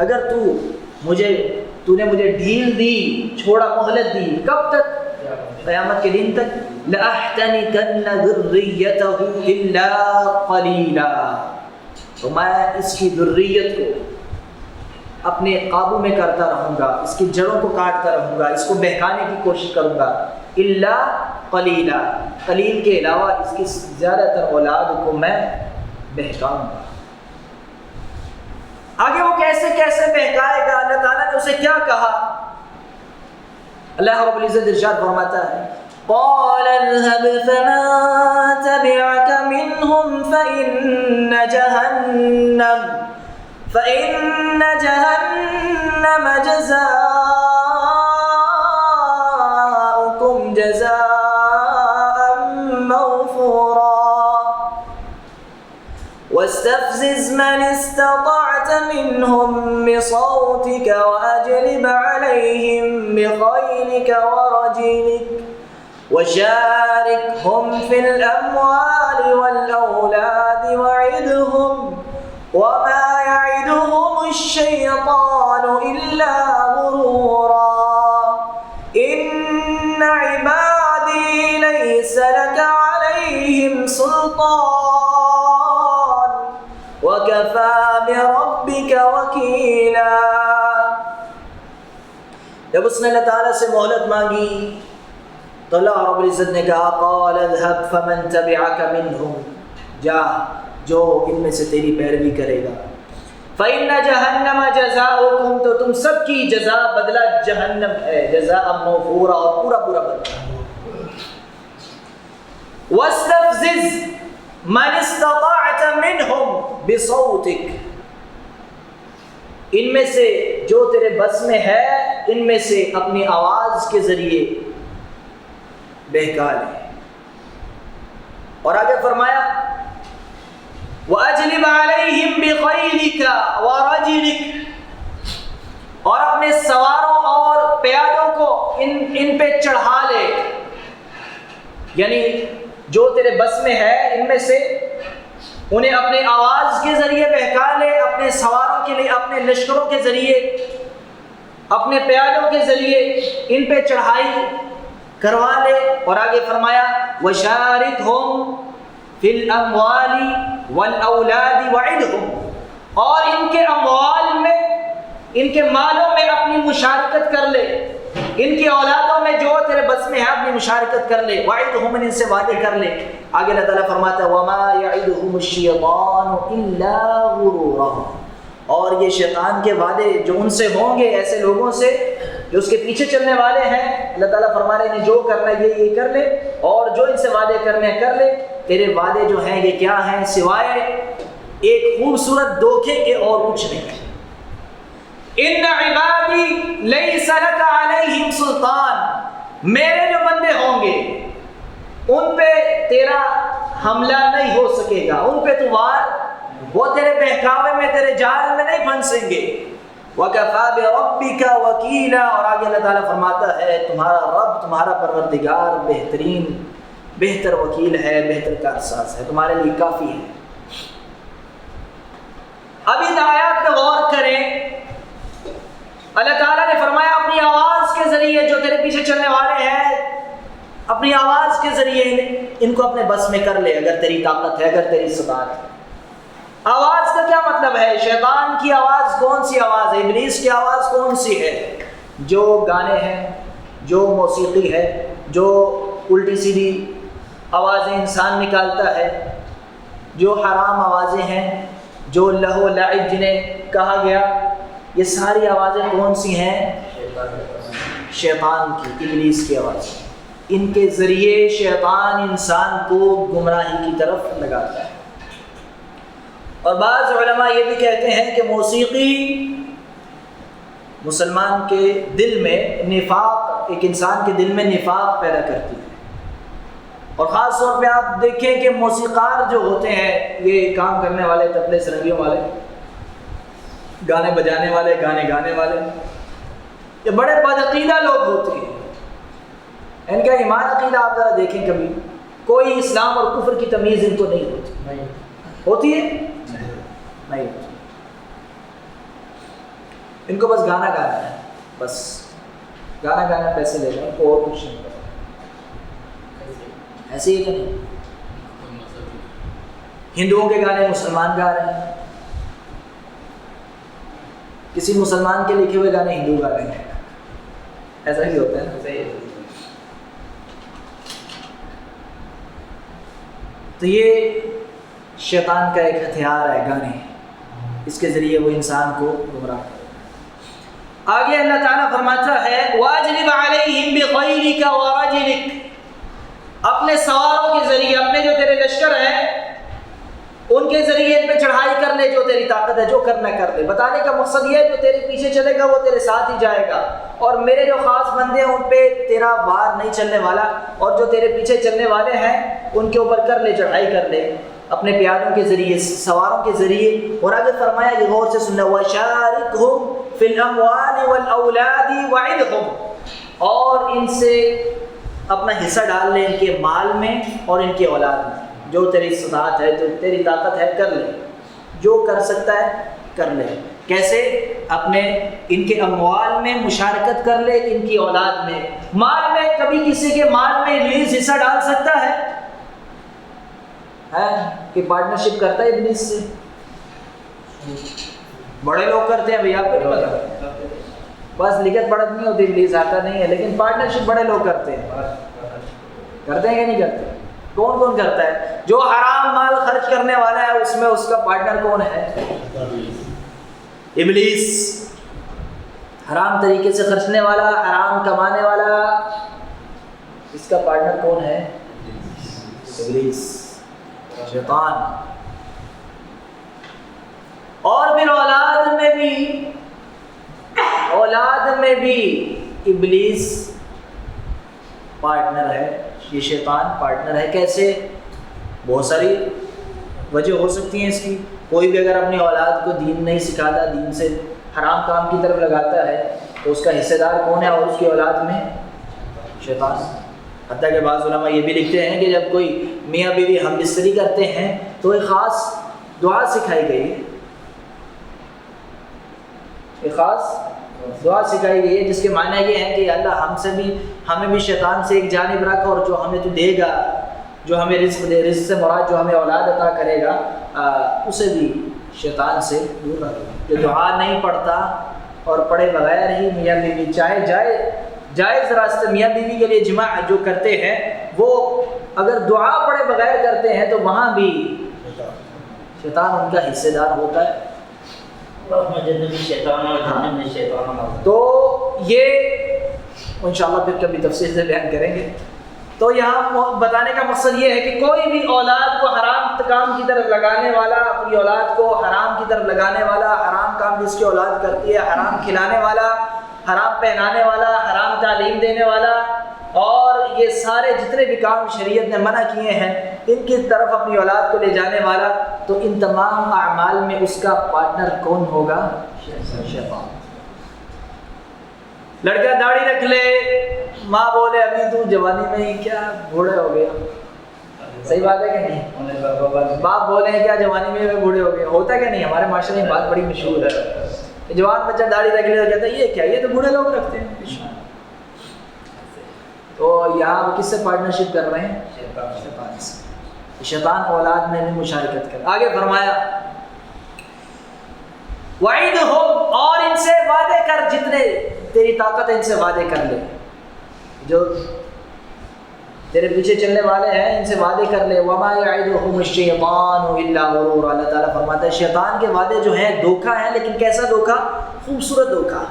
اگر تو نے مجھے ڈھیل دی، چھوڑا، مہلت دی، کب تک؟ قیامت کے دن تک. لَأَحْتَنِكَنَّ ذُرِّيَّتَهُ إِلَّا قَلِيلًا، تو میں اس کی ذریت کو اپنے قابو میں کرتا رہوں گا، اس کی جڑوں کو کاٹتا رہوں گا، اس کو بہکانے کی کوشش کروں گا. إِلَّا قَلِيلًا، قلیل کے علاوہ اس کی زیادہ تر اولاد کو میں بہکاؤں گا. آگے وہ کیسے کیسے بہکائے گا، اللہ تعالیٰ نے اسے کیا کہا؟ اللہ رب العزت ارشاد فرماتا ہے قال اذهب فمن تبعك منهم فإن جهنم جزاؤكم جزاء موفورا واستفزز من استطعت منهم بصوتك وأجلب عليهم بخيلك ورجلك وشاركهم في الأموال والأولاد وعدهم وما يعدهم الشيطان إلا غرورا إن عبادي ليس لك عليهم سلطان وكفى بربك وكيلا۔ جب اس نے اللہ تعالیٰ سے مہلت مانگی تو اللہ رب العزت نے کہا قال اذهب فمن تبعك منهم، جا جو ان میں سے تیری پیروی کرے گا، فإن جہنم جزاؤکم، تو تم سب کی جزا بدلہ جہنم ہے، جزاء موفورا، اور پورا پورا بدلہ۔ واستفزز من استطعت منهم بصوتک، ان میں سے جو تیرے بس میں ہے ان میں سے اپنی آواز کے ذریعے بہکا لے۔ اور آگے فرمایا وَأَجْلِبْ عَلَيْهِمْ بِخَيْلِكَ وَرَجِلِكَ، اور اپنے سواروں اور پیادوں کو ان پہ چڑھا لے، یعنی جو تیرے بس میں ہے ان میں سے انہیں اپنے آواز کے ذریعے بہکا لے، اپنے سواروں کے لیے اپنے لشکروں کے ذریعے اپنے پیادوں کے ذریعے ان پہ چڑھائی کروا لے۔ اور آگے فرمایا وَشَارِكْهُمْ فِي الْأَمْوَالِ وَالْأَوْلَادِ وَعِدْهُمْ، اور ان کے اموال میں، ان کے مالوں میں اپنی مشارکت کر لے، ان کی اولادوں میں جو تیرے بس میں ہے اپنی مشارکت کر لے، وَعِدْهُمْ، ان سے وعدے کر لے۔ آگے اللہ تعالیٰ فرماتا ہے وَمَا يَعِدُهُمُ الشَّيْطَانُ إِلَّا غُرُورًا، اور یہ شیطان کے وعدے جو ان سے ہوں گے، ایسے لوگوں سے جو اس کے پیچھے چلنے والے ہیں، اللہ تعالیٰ فرما رہے ہیں جو کرنا ہے یہ کر لے، اور جو ان سے وعدے کرنے ہیں کر لے، تیرے وعدے جو ہیں یہ کیا ہیں؟ سوائے ایک خوبصورت دھوکے کے اور کچھ نہیں۔ ان عبادی لیس لک علیہم سلطان، میرے جو بندے ہوں گے ان پہ تیرا حملہ نہیں ہو سکے گا، ان پہ تو وار، وہ تیرے بہکاوے میں، تیرے جال میں نہیں پھنسیں گے۔ وَكَفَى بِرَبِّكَ وَكِيلًا، اور آگے اللہ تعالیٰ فرماتا ہے تمہارا رب، تمہارا پروردگار بہتر وکیل ہے، بہتر کارساز ہے، تمہارے لیے کافی ہے۔ اب ان آیات پہ غور کریں، اللہ تعالیٰ نے فرمایا اپنی آواز کے ذریعے جو تیرے پیچھے چلنے والے ہیں، اپنی آواز کے ذریعے ان کو اپنے بس میں کر لے، اگر تیری طاقت ہے، اگر تیری استطاعت ہے۔ آواز کا کیا مطلب ہے؟ شیطان کی آواز کون سی آواز ہے؟ ابلیس کی آواز کون سی ہے؟ جو گانے ہیں، جو موسیقی ہے، جو الٹی سیدھی آوازیں انسان نکالتا ہے، جو حرام آوازیں ہیں، جو لہو و لعب جنہیں کہا گیا، یہ ساری آوازیں کون سی ہیں؟ شیطان کی، ابلیس کی آواز۔ ان کے ذریعے شیطان انسان کو گمراہی کی طرف لگاتا ہے۔ اور بعض علماء یہ بھی کہتے ہیں کہ موسیقی مسلمان کے دل میں نفاق، ایک انسان کے دل میں نفاق پیدا کرتی ہے۔ اور خاص طور پہ آپ دیکھیں کہ موسیقار جو ہوتے ہیں، یہ کام کرنے والے، تبلے سرنگیوں والے، گانے بجانے والے، گانے گانے والے، یہ بڑے بدعقیدہ لوگ ہوتے ہیں۔ ان کا ایمان عقیدہ آپ ذرا دیکھیں، کبھی کوئی اسلام اور کفر کی تمیز ان کو نہیں ہوتی۔ ہوتی ہے؟ نہیں ہوتی۔ ان کو بس گانا گانا ہے، بس گانا گانا، پیسے لے لیں، ان کو اور کچھ نہیں پتا۔ ایسے ہی کہ نہیں؟ ہندوؤں کے گانے مسلمان گا رہے ہیں، کسی مسلمان کے لکھے ہوئے گانے ہندو گا رہے ہیں، ایسا ہی ہوتا ہے نا۔ تو یہ شیطان کا ایک ہتھیار ہے گانے، اس کے ذریعے وہ انسان کو گمراہ کرے۔ آگے اللہ تعالیٰ فرماتا ہے وَأَجْلِبْ عَلَيْهِمْ بِخَيْلِكَ وَرَجِلِكَ، اپنے سواروں کے ذریعے، اپنے جو تیرے لشکر ہیں ان کے ذریعے ان پہ چڑھائی کر لے، جو تیری طاقت ہے جو کرنا کر لے۔ بتانے کا مقصد یہ ہے جو تیرے پیچھے چلے گا وہ تیرے ساتھ ہی جائے گا، اور میرے جو خاص بندے ہیں ان پہ تیرا وار نہیں چلنے والا، اور جو تیرے پیچھے چلنے والے ہیں ان کے اوپر کر لے، چڑھائی کر لے اپنے پیادوں کے ذریعے، سواروں کے ذریعے۔ اور آگے فرمایا، یہ غور سے سننا، وَشَارِكْهُمْ فِي الْأَمْوَالِ وَالْأَوْلَادِ وَعِدْهُمْ، اور ان سے اپنا حصہ ڈال لے ان کے مال میں اور ان کی اولاد میں، جو تیری استطاعت ہے، جو تیری طاقت ہے کر لے، جو کر سکتا ہے کر لے۔ کیسے؟ اپنے ان کے اموال میں مشارکت کر لے، ان کی اولاد میں۔ مال میں کبھی کسی کے مال میں ابلیس حصہ ڈال سکتا ہے کہ پارٹنرشپ کرتا ہے ابلیس سے؟ بڑے لوگ کرتے ہیں بھائی، آپ کو نہیں پتا، بس لکھت پڑھت نہیں ہوتی، ابلیس آتا نہیں ہے، لیکن پارٹنرشپ بڑے لوگ کرتے ہیں کہ نہیں کرتے؟ کون کون کرتا ہے؟ جو حرام مال خرچ کرنے والا ہے اس میں اس کا پارٹنر کون ہے؟ ابلیس۔ حرام طریقے سے خرچنے والا، حرام کمانے والا، اس کا پارٹنر کون ہے؟ ابلیس، شیطان۔ اور پھر اولاد میں بھی ابلیس پارٹنر ہے، یہ شیطان پارٹنر ہے۔ کیسے؟ بہت ساری وجہ ہو سکتی ہیں اس کی۔ کوئی بھی اگر اپنی اولاد کو دین نہیں سکھاتا، دین سے حرام کام کی طرف لگاتا ہے، تو اس کا حصہ دار کون ہے؟ اور اس کی اولاد میں شیطان۔ حتیٰ کہ بعض علماء یہ بھی لکھتے ہیں کہ جب کوئی میاں بیوی ہم بستری کرتے ہیں تو ایک خاص دعا سکھائی گئی ہے، ایک خاص دعا سکھائی گئی ہے جس کے معنی یہ ہے کہ اللہ ہمیں بھی شیطان سے ایک جانب رکھ، اور جو ہمیں تو دے گا، جو ہمیں رزق دے، رزق سے مراد جو ہمیں اولاد عطا کرے گا، اسے بھی شیطان سے دور رکھ۔ جو دعا نہیں پڑھتا اور پڑھے بغیر ہی میاں بیوی، چاہے جائز راستے میاں بیوی کے لیے جماع جو کرتے ہیں، وہ اگر دعا پڑھے بغیر کرتے ہیں تو وہاں بھی شیطان ان کا حصے دار ہوتا ہے۔ تو یہ انشاءاللہ پھر کبھی تفصیل سے بیان کریں گے۔ تو یہاں بتانے کا مقصد یہ ہے کہ کوئی بھی اولاد کو حرام کام کی طرف لگانے والا، اپنی اولاد کو حرام کی طرف لگانے والا، حرام کام جس کی اولاد کرتی ہے، حرام کھلانے والا، حرام پہنانے والا، حرام تعلیم دینے والا، اور یہ سارے جتنے بھی کام شریعت نے منع کیے ہیں ان کی طرف اپنی اولاد کو لے جانے والا، تو ان تمام اعمال میں اس کا پارٹنر کون ہوگا؟ شیطان۔ لڑکا داڑھی رکھ لے، ماں بولے ابھی تو جوانی میں ہی کیا بوڑھے ہو گئے، صحیح بات ہے کہ نہیں؟ باپ بولے ہیں کیا جوانی میں بوڑھے ہو گئے، ہوتا کہ نہیں؟ ہمارے معاشرے میں بات بڑی مشہور ہے، جوان بچہ داڑھی رکھ لے تو کہتا ہے یہ کیا، یہ تو بوڑھے لوگ رکھتے ہیں۔ تو یہاں وہ کس سے پارٹنرشپ کر رہے ہیں؟ شیطان سے۔ شیطان اولاد میں بھی مشارکت کر۔ آگے فرمایا وَعِدْهُمْ، اور ان سے وعدے کر، جتنے تیری طاقت ہے ان سے وعدے کر لے، جو تیرے پیچھے چلنے والے ہیں ان سے وعدے کر لے۔ وَمَا يَعِدُهُمُ الشَّيْطَانُ إِلَّا غُرُورًا، اللہ تعالیٰ فرماتا ہے شیطان کے وعدے جو ہیں دھوکہ ہیں، لیکن کیسا دھوکہ؟ خوبصورت دھوکہ،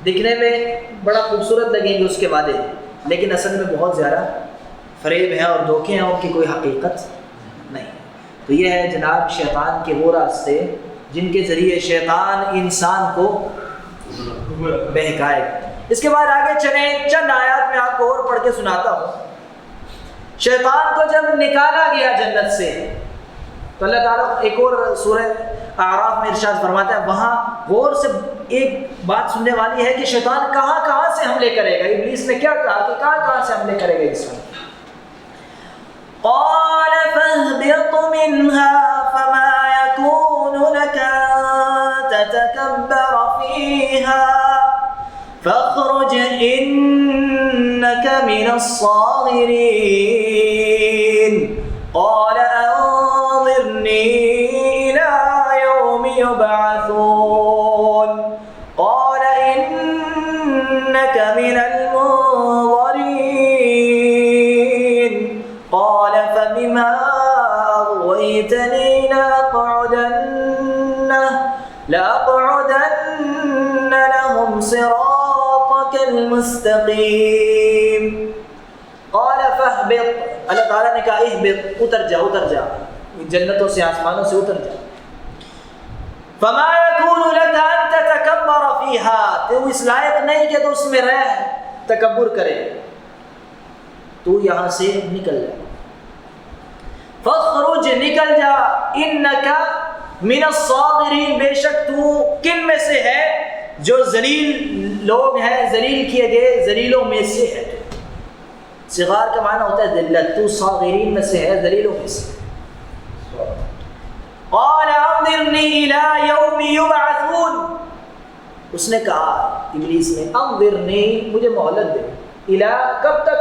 دکھنے میں بڑا خوبصورت لگیں گے اس کے وعدے، لیکن اصل میں بہت زیادہ فریب ہیں اور دھوکے ہیں، ان کی کوئی حقیقت نہیں۔ تو یہ ہے جناب شیطان کے وہ راستے جن کے ذریعے شیطان انسان کو بہکائے۔ اس کے بعد آگے چلیں، چند آیات میں آپ کو اور پڑھ کے سناتا ہوں۔ شیطان کو جب نکالا گیا جنت سے تو اللہ تعالیٰ ایک اور سورہ اعراف میں ارشاد فرماتا ہے، وہاں غور سے ایک بات سننے والی ہے کہ شیطان کہاں کہاں سے حملے کرے گا، ابلیس نے کیا کہا کہ کہاں کہاں سے حملے کرے گا اس وقت۔ قال فاهبط منها فما يكون لك أن تتكبر فيها فاخرج إنك من الصاغرين قال أنظرني إلى يوم يبعثون قال إنك من المنظرين قال فبما أغويتني لأقعدن المستقيم قال فاهبط اللہ تعالیٰ نے کہا اہبط اتر جا جنتوں سے آسمانوں سے اتر جا فما يكون لك ان تتكبر فيها تو اس لائق نہیں کہ تو اس میں رہ تکبر کرے تو یہاں سے نکل جا فاخرج نکل جا انك من الصاغرین بے شک تو کن میں سے ہے جو ذلیل لوگ ہیں ذلیل کیے گئے ذلیلوں میں سے ہے صغار کا معنی ہوتا ہے ذلت تو صاغرین میں سے ہے ذلیلوں میں سے قال انظرنی الی یوم یبعثون اس نے کہا ابلیس نے انظرنی مجھے مہلت دے الی کب تک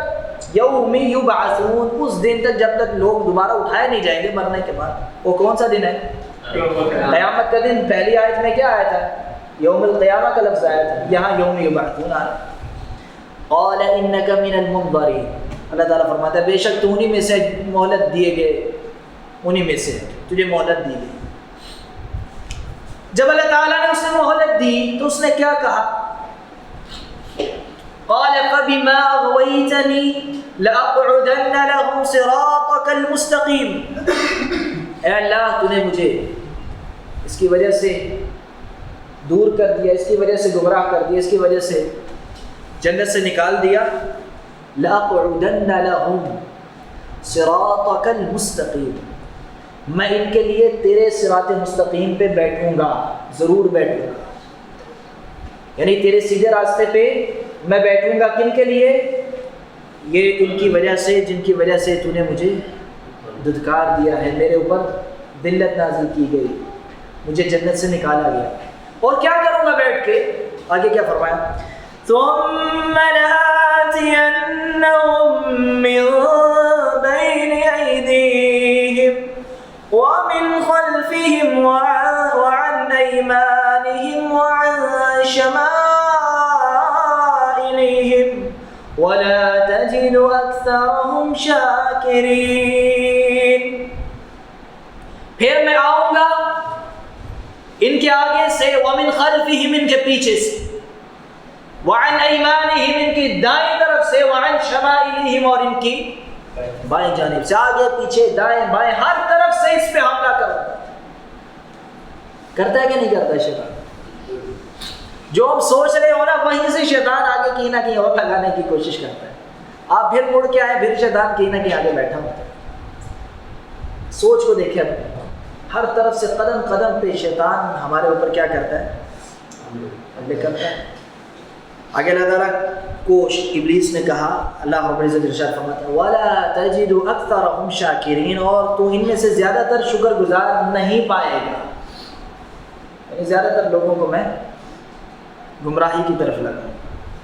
یوم یبعثون اس دن تک جب تک لوگ دوبارہ اٹھائے نہیں جائیں گے مرنے کے بعد وہ کون سا دن ہے قیامت کا دن پہلی آیت میں کیا آیا تھا یوم القیامہ کا لفظ آیا تھا یہاں یوم یبعثون آیا قال انک من المنظرین اللہ تعالیٰ فرماتا ہے بے شک تو انہی میں سے مہلت دیے گئے انہی میں سے تجھے مہلت دی گئی جب اللہ تعالیٰ نے اسے مہلت دی تو اس نے کیا کہا قال فبما اغويتني لاقعدن لهم صراطك المستقيم اے اللہ تو نے مجھے اس کی وجہ سے دور کر دیا اس کی وجہ سے گمراہ کر دیا اس کی وجہ سے جنت سے نکال دیا لاقعدن لهم صراطك المستقيم میں ان کے لیے تیرے صراط مستقیم پہ بیٹھوں گا ضرور بیٹھوں گا یعنی تیرے سیدھے راستے پہ میں بیٹھوں گا کن کے لیے یہ ان کی وجہ سے جن کی وجہ سے تو نے مجھے دھتکار دیا ہے میرے اوپر ذلت نازل کی گئی مجھے جنت سے نکالا گیا اور کیا کروں گا بیٹھ کے آگے کیا فرمایا ثم لآتینہم من بین ایدیہم ومن خلفهم وعن ایمانہم وعن شمائلہم ولا تجد اکثرهم شاکرین پھر میں آؤں گا ان کے آگے سے ومن خلفهم ان کے پیچھے سے وعن ایمانہم ان کی دائیں طرف سے وعن شمائلہم اور ان کی بائیں جانب سے آگے پیچھے دائیں بائیں ہر طرف سے اس پہ حملہ کرو کرتا ہے کہ نہیں کرتا ہے شیطان جو ہم سوچ رہے ہو نا وہیں سے شیطان آگے کہیں نہ کہیں اور لگانے کی کوشش کرتا ہے آپ پھر مڑ کے آئے پھر شیطان کہیں نہ کہیں آگے بیٹھا ہوتا ہے سوچ کو دیکھیں ہر طرف سے قدم قدم پہ شیطان ہمارے اوپر کیا کرتا ہے حملے کرتا ہے آگے اللہ تعالیٰ کو ابلیس نے کہا اللہ رب العزت ارشاد فرماتا ہے وَلَا تَجِدُ أَكْثَرَهُمْ شَاكِرِينَ اور تو ان میں سے زیادہ تر شکر گزار نہیں پائے گا یعنی زیادہ تر لوگوں کو میں گمراہی کی طرف لگا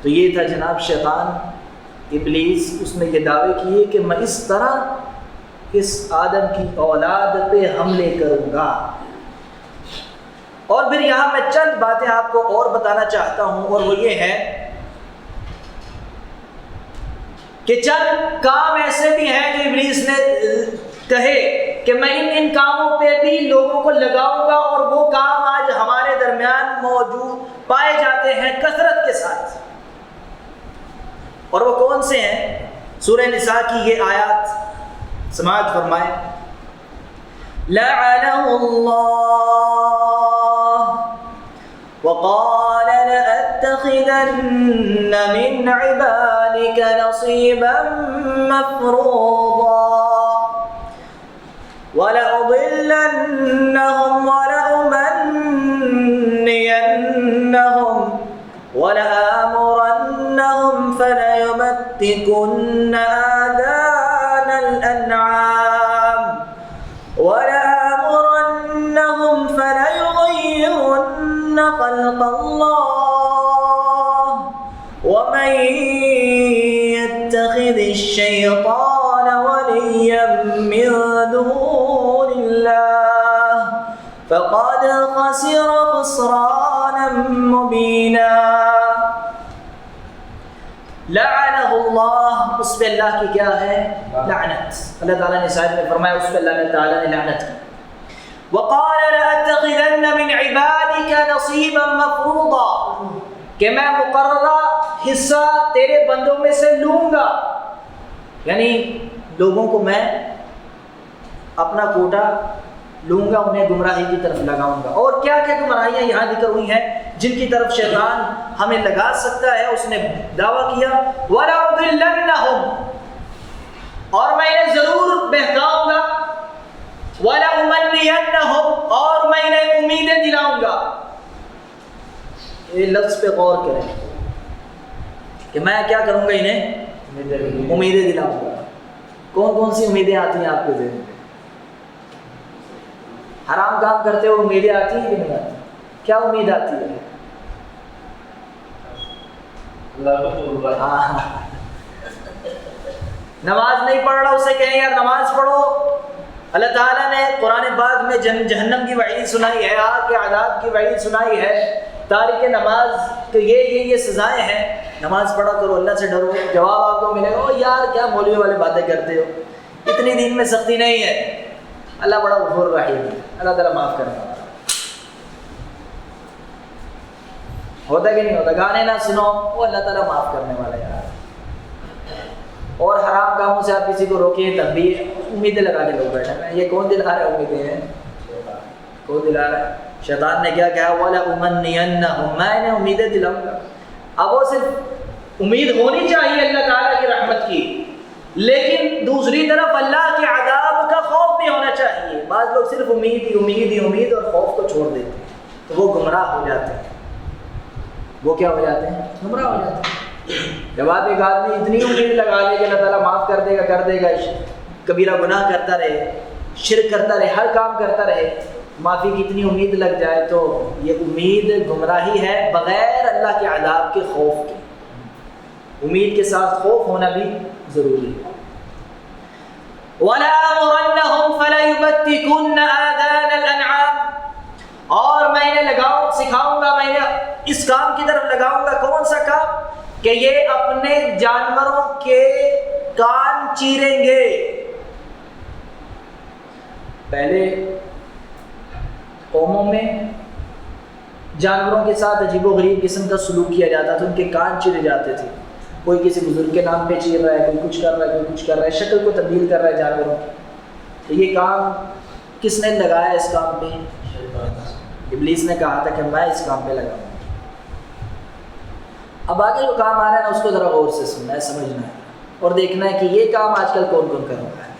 تو یہ تھا جناب شیطان ابلیس اس نے یہ دعوے کیے کہ میں اس طرح اس آدم کی اولاد پہ حملے کروں گا اور پھر یہاں میں چند باتیں آپ کو اور بتانا چاہتا ہوں اور وہ یہ ہے کہ چند کام ایسے بھی ہیں جو ابلیس نے کہے کہ میں ان کاموں پہ بھی لوگوں کو لگاؤں گا اور وہ کام آج ہمارے درمیان موجود پائے جاتے ہیں کثرت کے ساتھ اور وہ کون سے ہیں سورہ نساء کی یہ آیات سماعت فرمائے لعنہ اللہ وقال لأتخذن من عبادك نصيبا مفروضا ولأضلنهم ولأمنينهم ولآمرنهم فليبتكن آذان الأنعام ولآمرنهم فليغيرن خلق الله ومن يتخذ الشيطان وليا من دون الله فقد خسر خسرانا مبينا لعنہ اللہ اس پہ اللہ کی کیا ہے لعنت اللہ تعالیٰ نے شاید میں فرمایا اس پہ اللہ تعالیٰ نے لعنت کی وقال لأتخذن من عبادك نصيبا مفروضا کہ میں مقررہ حصہ تیرے بندوں میں سے لوں گا، یعنی لوگوں کو میں اپنا کوٹا لوں گا، انہیں گمراہی کی طرف لگاؤں گا۔ اور کیا کیا گمراہیاں یہاں ذکر ہوئی ہیں جن کی طرف شیطان ہمیں لگا سکتا ہے؟ اس نے دعویٰ کیا وَلَأُضِلَّنَّهُمْ، اور میں انہیں ضرور بہکاؤں گا، وَلَأُمَنِّيَنَّهُمْ، اور میں انہیں امیدیں دلاؤں گا۔ یہ لفظ پہ غور کریں کہ میں کیا کروں گا؟ انہیں امیدیں دلاؤں گا۔ کون کون سی امیدیں آتی ہیں آپ کے ذہن میں؟ حرام کام کرتے ہو امیدیں آتی ہیں کہ نہیں آتی؟ کیا امید آتی ہے؟ نماز نہیں پڑھ رہا اسے کہیں یار نماز پڑھو۔ اللہ تعالیٰ نے قرآن پاک میں جہنم کی وعید سنائی ہے، آگ کے عذاب کی وعید سنائی ہے، تارک نماز کہ یہ سزائیں ہیں، نماز پڑھا کرو، اللہ سے ڈرو۔ جواب آپ کو ملے گا او یار کیا مولوی والے باتیں کرتے ہو، اتنی دین میں سختی نہیں ہے۔ اللہ بڑا غفور رحیم ہے، اللہ تعالیٰ معاف کرنے والا ہوتا کہ نہیں ہوتا؟ گانے نہ سنو، وہ اللہ تعالیٰ معاف کرنے والا ہے یار۔ اور حرام کاموں سے آپ کسی کو روکیں تب بھی امیدیں لگا کے لوگ بیٹھے ہیں۔ یہ کون دلا رہا ہے امیدیں ہیں؟ کون دلا رہا ہے؟ شیطان نے کیا کہا؟ وَلَأُمَنِّيَنَّهُمْ، میں انہیں امیدیں دلاؤں گا۔ اب وہ صرف امید ہونی چاہیے اللہ تعالیٰ کی رحمت کی، لیکن دوسری طرف اللہ کے عذاب کا خوف بھی ہونا چاہیے۔ بعض لوگ صرف امید اور خوف کو چھوڑ دیتے ہیں تو وہ گمراہ ہو جاتے ہیں۔ وہ کیا ہو جاتے ہیں؟ گمراہ ہو جاتے ہیں۔ جب آپ ایک آدمی اتنی امید لگا لے کہ اللہ تعالیٰ معاف کر دے گا، کبیرہ گناہ کرتا رہے، شرک کرتا رہے، ہر کام کرتا رہے، معافی کی اتنی امید لگ جائے تو یہ امید گمراہی ہے بغیر اللہ کے عذاب کے خوف کے۔ امید کے ساتھ خوف ہونا بھی ضروری ہے۔ وَلَآمُرَنَّهُمْ فَلَيُبَتِّكُنَّ آذَانَ الْأَنْعَامِ، اور میں انہیں سکھاؤں گا، میں انہیں اس کام کی طرف لگاؤں گا۔ کون سا کام؟ کہ یہ اپنے جانوروں کے کان چیریں گے۔ پہلے قوموں میں جانوروں کے ساتھ عجیب و غریب قسم کا سلوک کیا جاتا تھا، ان کے کان چیرے جاتے تھے۔ کوئی کسی بزرگ کے نام پہ چیر رہا ہے، کوئی کچھ کر رہا ہے، کوئی کچھ کر رہا ہے، شکل کو تبدیل کر رہا ہے جانوروں کی۔ تو یہ کام کس نے لگایا اس کام پہ؟ ابلیس نے کہا تھا کہ میں اس کام پہ لگاؤں۔ اب آگے جو کام آ رہا ہے نا اس کو ذرا غور سے سننا ہے، سمجھنا ہے اور دیکھنا ہے کہ یہ کام آج کل کون کون کر رہا ہے۔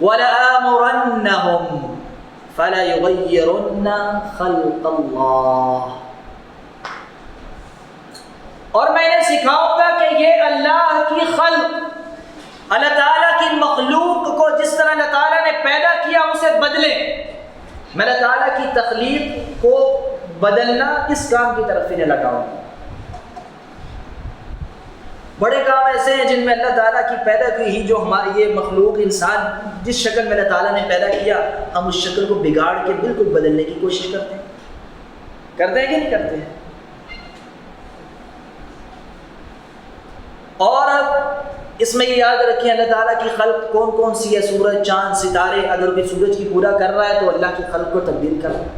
وَلَآمُرَنَّهُمْ فَلَيُغَيِّرُنَّ خَلْقَ اللَّهِ، اور میں انہیں سکھاؤں گا کہ یہ اللہ کی خلق، اللہ تعالیٰ کی مخلوق کو جس طرح اللہ تعالیٰ نے پیدا کیا اسے بدلیں۔ میں اللہ تعالیٰ کی تخلیق کو بدلنا اس کام کی طرف انہیں لگاؤں۔ بڑے کام ایسے ہیں جن میں اللہ تعالیٰ کی پیدا کی ہی جو ہماری یہ مخلوق انسان جس شکل میں اللہ تعالیٰ نے پیدا کیا، ہم اس شکل کو بگاڑ کے بالکل بدلنے کی کوشش کرتے ہیں کہ نہیں کرتے ہیں؟ اور اب اس میں یہ یاد رکھیں اللہ تعالیٰ کی خلق کون کون سی ہے؟ سورج، چاند، ستارے۔ اگر کوئی سورج کی پوجا کر رہا ہے تو اللہ کی خلق کو تبدیل کر رہا ہے۔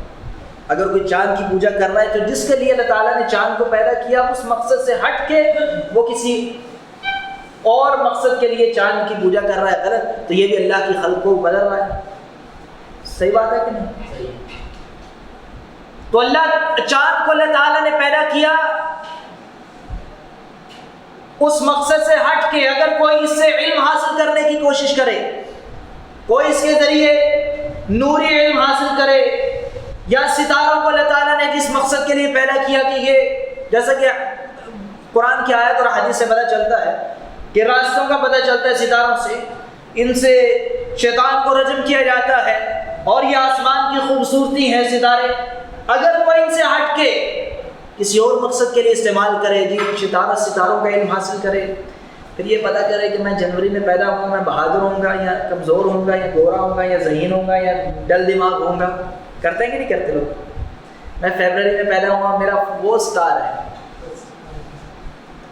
اگر کوئی چاند کی پوجا کر رہا ہے تو جس کے لیے اللہ تعالیٰ نے چاند کو پیدا کیا اس مقصد سے ہٹ کے وہ کسی اور مقصد کے لیے چاند کی پوجا کر رہا ہے، غلط۔ تو یہ بھی اللہ کی خلق کو بدل رہا ہے۔ صحیح بات ہے کہ نہیں؟ تو اللہ چاند کو اللہ تعالیٰ نے پیدا کیا اس مقصد سے ہٹ کے، اگر کوئی اس سے علم حاصل کرنے کی کوشش کرے، کوئی اس کے ذریعے نوری علم حاصل کرے، یا ستاروں کو اللہ تعالیٰ نے جس مقصد کے لیے پیدا کیا کہ یہ جیسا کہ قرآن کی آیت اور حدیث سے پتہ چلتا ہے کہ راستوں کا پتہ چلتا ہے ستاروں سے، ان سے شیطان کو رجم کیا جاتا ہے، اور یہ آسمان کی خوبصورتی ہے ستارے۔ اگر کوئی ان سے ہٹ کے کسی اور مقصد کے لیے استعمال کرے، جی ستاروں کا علم حاصل کرے، پھر یہ پتہ کرے کہ میں جنوری میں پیدا ہوں گا، میں بہادر ہوں گا یا کمزور ہوں گا یا گورا ہوں گا یا ذہین ہوں گا یا ڈل دماغ ہوں گا، کرتے ہیں کہ نہیں کرتے لوگ؟ میں فیبرری میں پیدا ہوں گا، میرا وہ سٹار ہے۔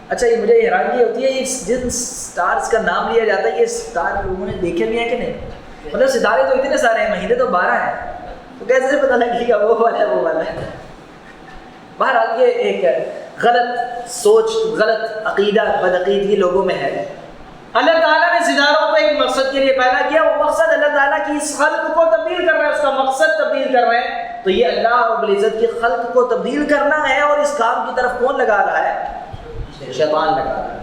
اچھا یہ مجھے حیرانگی ہوتی ہے جن سٹارز کا نام لیا جاتا ہے، یہ سٹار لوگوں نے دیکھے بھی ہیں کہ نہیں؟ مطلب ستارے تو اتنے سارے ہیں، مہینے تو 12 ہیں، تو کیسے پتہ لگے گا وہ والا ہے وہ والا ہے؟ بہرحال یہ ایک غلط سوچ، غلط عقیدہ، بدعقیدگی لوگوں میں ہے۔ اللہ تعالیٰ نے ستاروں کو ایک مقصد کے لیے پیدا کیا، وہ مقصد اللہ تعالیٰ کی اس خلق کو تبدیل کر رہا ہے، اس کا مقصد تبدیل کر رہے ہیں۔ تو یہ اللہ رب العزت کی خلق کو تبدیل کرنا ہے، اور اس کام کی طرف کون لگا رہا ہے؟ شیطان لگا رہا ہے۔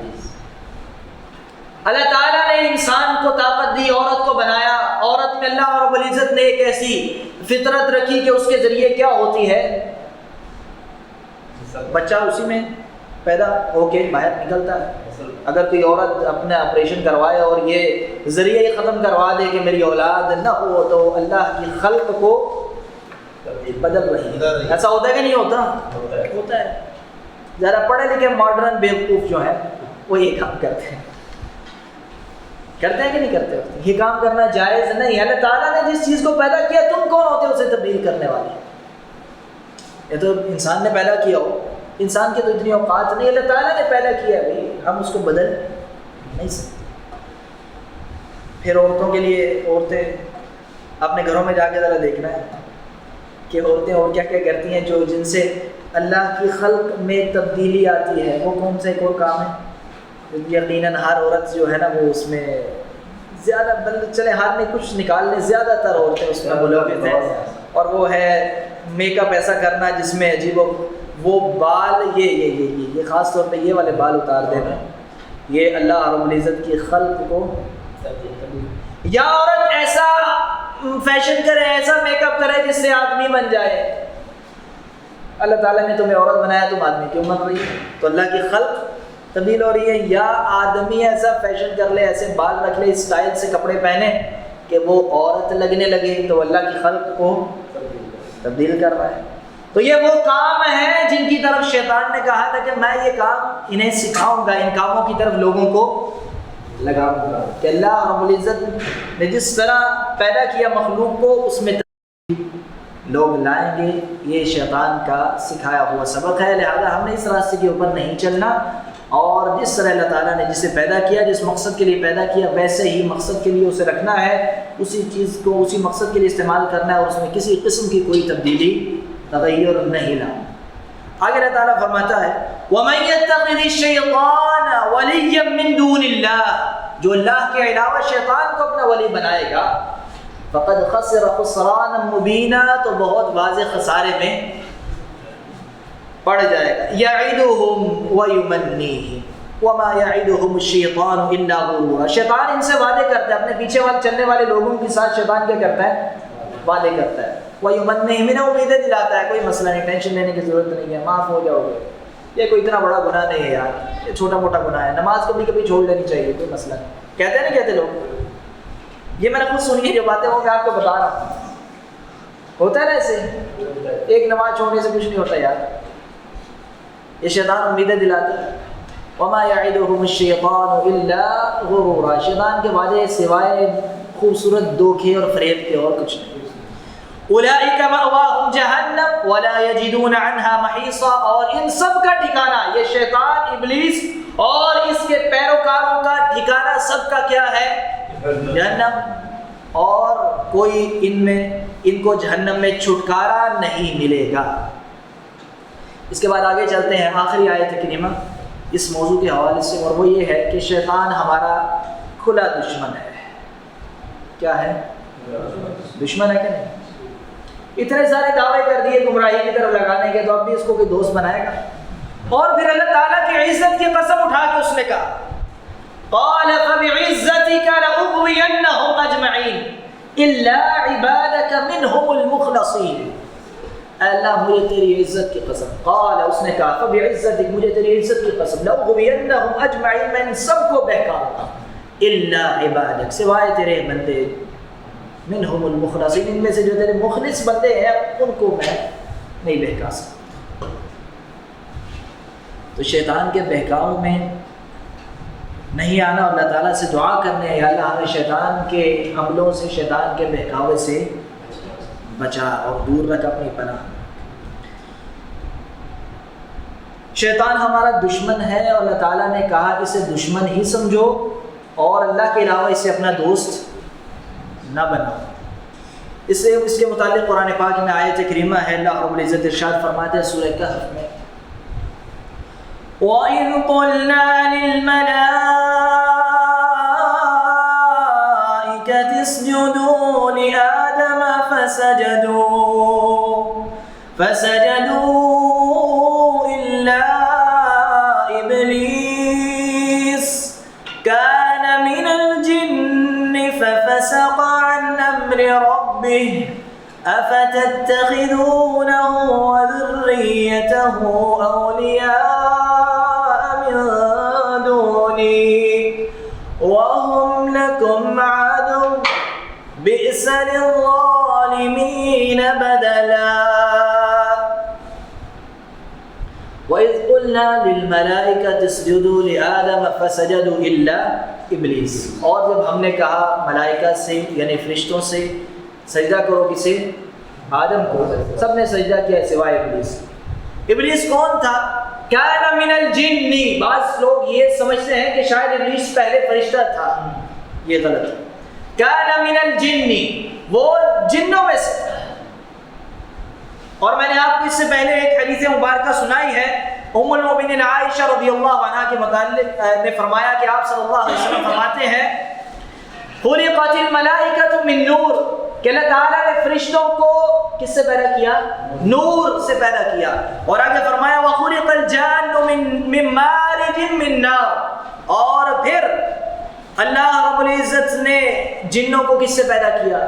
اللہ تعالیٰ نے انسان کو طاقت دی، عورت کو بنایا، عورت میں اللہ رب العزت نے ایک ایسی فطرت رکھی کہ اس کے ذریعے کیا ہوتی ہے؟ بچہ اسی میں پیدا ہو کے باہر نکلتا ہے۔ اگر کوئی عورت اپنا آپریشن کروائے اور یہ ذریعہ ہی ختم کروا دے کہ میری اولاد نہ ہو، تو اللہ کی خلق کو بدل رہی ہے۔ ایسا ہوتا ہے کہ نہیں ہوتا؟ ہوتا ہے۔ ذرا پڑھے لکھے ماڈرن بیوقوف جو ہیں وہ یہ کام کرتے ہیں کہ نہیں کرتے؟ یہ کام کرنا جائز نہیں ہے۔ اللہ تعالیٰ نے جس چیز کو پیدا کیا، تم کون ہوتے اسے تبدیل کرنے والے؟ یہ تو انسان نے پیدا کیا ہو، انسان کی تو اتنی اوقات نہیں، اللہ تعالیٰ نے پیدا کیا ہے، ہم اس کو بدل نہیں سکتے۔ پھر عورتوں کے لیے، عورتیں اپنے گھروں میں جا کے ذرا دیکھنا ہے کہ عورتیں اور کیا کیا کرتی ہیں جو جن سے اللہ کی خلق میں تبدیلی آتی ہے۔ وہ کون سے ایک اور کام ہے؟ یقیناً ہر عورت جو ہے نا وہ اس میں زیادہ چلے ہر میں کچھ نکال لیں، زیادہ تر عورتیں اس میں ملوث ہیں، اور وہ ہے میک اپ ایسا کرنا جس میں عجیب وہ بال یہ خاص طور پہ یہ والے بال اتار دینا، یہ اللہ رب العزت کی خلق کو، یا عورت ایسا فیشن کرے، ایسا میک اپ کرے جس سے آدمی بن جائے۔ اللہ تعالیٰ نے تمہیں عورت بنایا، تم آدمی کیوں بن رہی ہے؟ تو اللہ کی خلق تبدیل ہو رہی ہے۔ یا آدمی ایسا فیشن کر لے، ایسے بال رکھ لے، اسٹائل سے کپڑے پہنے کہ وہ عورت لگنے لگے، تو اللہ کی خلق کو تبدیل کر رہا ہے۔ تو یہ وہ کام ہیں جن کی طرف شیطان نے کہا تھا کہ میں یہ کام انہیں سکھاؤں گا، ان کاموں کی طرف لوگوں کو لگاؤں گا، کہ اللہ رب العزت نے جس طرح پیدا کیا مخلوق کو اس میں لوگ لائیں گے۔ یہ شیطان کا سکھایا ہوا سبق ہے، لہذا ہم نے اس راستے کے اوپر نہیں چلنا، اور جس طرح اللہ تعالیٰ نے جسے پیدا کیا، جس مقصد کے لیے پیدا کیا، ویسے ہی مقصد کے لیے اسے رکھنا ہے، اسی چیز کو اسی مقصد کے لیے استعمال کرنا ہے، اور اس میں کسی قسم کی کوئی تبدیلی، تغیر نہیں لانا۔ آگے اللہ تعالیٰ فرماتا ہے وَمَن يَتَّخِذِ الشَّيْطَانَ وَلِيًّا مِّن دُونِ اللَّهِ، جو اللہ کے علاوہ شیطان کو اپنا ولی بنائے گا، فَقَدْ خَسِرَ خُسْرَانًا مُبِينًا، تو بہت واضح خسارے میں پڑ جائے گا۔ يَعِدُهُمْ وَيُمَنِّيهِمْ وَمَا يَعِدُهُمُ الشَّيْطَانُ إِلَّا غُرُورًا، شیطان ان سے وعدے کرتا ہے، اپنے پیچھے چلنے والے لوگوں کے ساتھ شیطان کیا کرتا ہے؟ وعدے کرتا ہے۔ وَيُمَنِّيهِمْ، انہیں امیدیں دلاتا ہے، کوئی مسئلہ نہیں، ٹینشن لینے کی ضرورت نہیں ہے، معاف ہو جاؤ گے، یہ کوئی اتنا بڑا گناہ نہیں ہے یار، یہ چھوٹا موٹا گناہ ہے، نماز کبھی کبھی چھوڑ لینی چاہیے، کوئی مسئلہ نہیں، کہتے نہیں کہتے لوگ؟ یہ میں نے خود سنی ہے جو باتیں وہ میں آپ کو بتا رہا ہوں، ہوتا ہے نا ایسے، ایک نماز چھوڑنے سے کچھ نہیں ہوتا یار، یہ شیطان امیدیں دلاتا ہے۔ وَمَا يَعِدُهُمُ الشَّيْطَانُ إِلَّا غُرُورًا، شیطان کے وعدے سوائے خوبصورت دھوکے اور فریب کے اور کچھ نہیں۔ اولئک مأواہم جہنم ولا یجدون عنہا محیصا، اور ان سب کا ٹھکانہ، یہ شیطان، ابلیس اور اس کے پیروکاروں کا ٹھکانہ سب کا کیا ہے؟ جہنم، اور کوئی ان کو جہنم میں چھٹکارا نہیں ملے گا۔ اس کے بعد آگے چلتے ہیں، آخری آیت کریمہ اس موضوع کے حوالے سے، اور وہ یہ ہے کہ شیطان ہمارا کھلا دشمن ہے۔ کیا ہے؟ دشمن ہے کہ نہیں؟ اتنے سارے دعوے کر دیے گمراہی کی طرف لگانے کے، تو اب بھی اس کو کوئی دوست بنائے گا؟ اور پھر اللہ تعالیٰ کی عزت کی قسم اٹھا کے اس نے کہا قال فبعزتك لأغوينهم اجمعين الا عبادك منهم المخلصين، اللہ مجھے تیری عزت کی قسم، قال اس نے کہا فبعزتك، مجھے تیری عزت کی قسم، لأغوينهم اجمعين، میں ان سب کو بہکاؤں گا، الا عبادك، سوائے تیرے بندے، منہم المخلصین، ان میں سے جو تیرے مخلص بندے ہیں ان کو میں نہیں بہکا سکتا۔ تو شیطان کے بہکاؤ میں نہیں آنا، اللہ تعالیٰ سے دعا کرنے ہیں، یا اللہ ہمیں شیطان کے حملوں سے، شیطان کے بہکاوے سے بچا اور دور رکھ اپنی پناہ۔ شیطان ہمارا دشمن ہے، اور اللہ تعالیٰ نے کہا اسے دشمن ہی سمجھو اور اللہ کے علاوہ اسے اپنا دوست نہ بناؤ۔ اس کے متعلق قرآن پاک میں آیت کریمہ ہے، اللہ رب العزت ارشاد فرماتے ہیں سورہ کہف میں وَإِذْ قُلْنَا لِلْمَلَائِكَةِ اسْجُدُوا لِآدَمَ فسجدوا إلا إبليس كان من الجن ففسق عن أمر ربه أفتتخذونه وذريته أولياء من دوني وهم لكم عدو بئس للظالمين بدلا وَإِذْ قُلْنَا لِلْمَلَائِكَةِ اسْجُدُوا لِآدَمَ فَسَجَدُوا إِلَّا إِبْلِيسَ اور جب ہم نے کہا ملائکہ سے یعنی فرشتوں سے سجدہ کرو کسے؟ آدم کو، سب نے سجدہ کیا سوائے ابلیس۔ ابلیس کون تھا؟ كَانَ مِنَ الْجِنِّ، بعض لوگ یہ سمجھتے ہیں کہ شاید ابلیس پہلے فرشتہ تھا، یہ غلط ہے۔ كَانَ مِنَ الْجِنِّ، وہ جنوں میں سے تھا۔ اور میں نے آپ کو اس سے پہلے ایک حدیث مبارکہ سنائی ہے، ام المؤمنین عائشہ رضی اللہ عنہا کے متعلق نے فرمایا کہ آپ صلی اللہ علیہ وسلم فرماتے ہیں خلقت الملائکۃ من نور، کہ اللہ تعالیٰ نے فرشتوں کو کس سے پیدا کیا؟ نور سے پیدا کیا۔ اور آگے فرمایا وخلق الجان من مارج من نار، اور پھر اللہ رب العزت نے جنوں کو کس سے پیدا کیا؟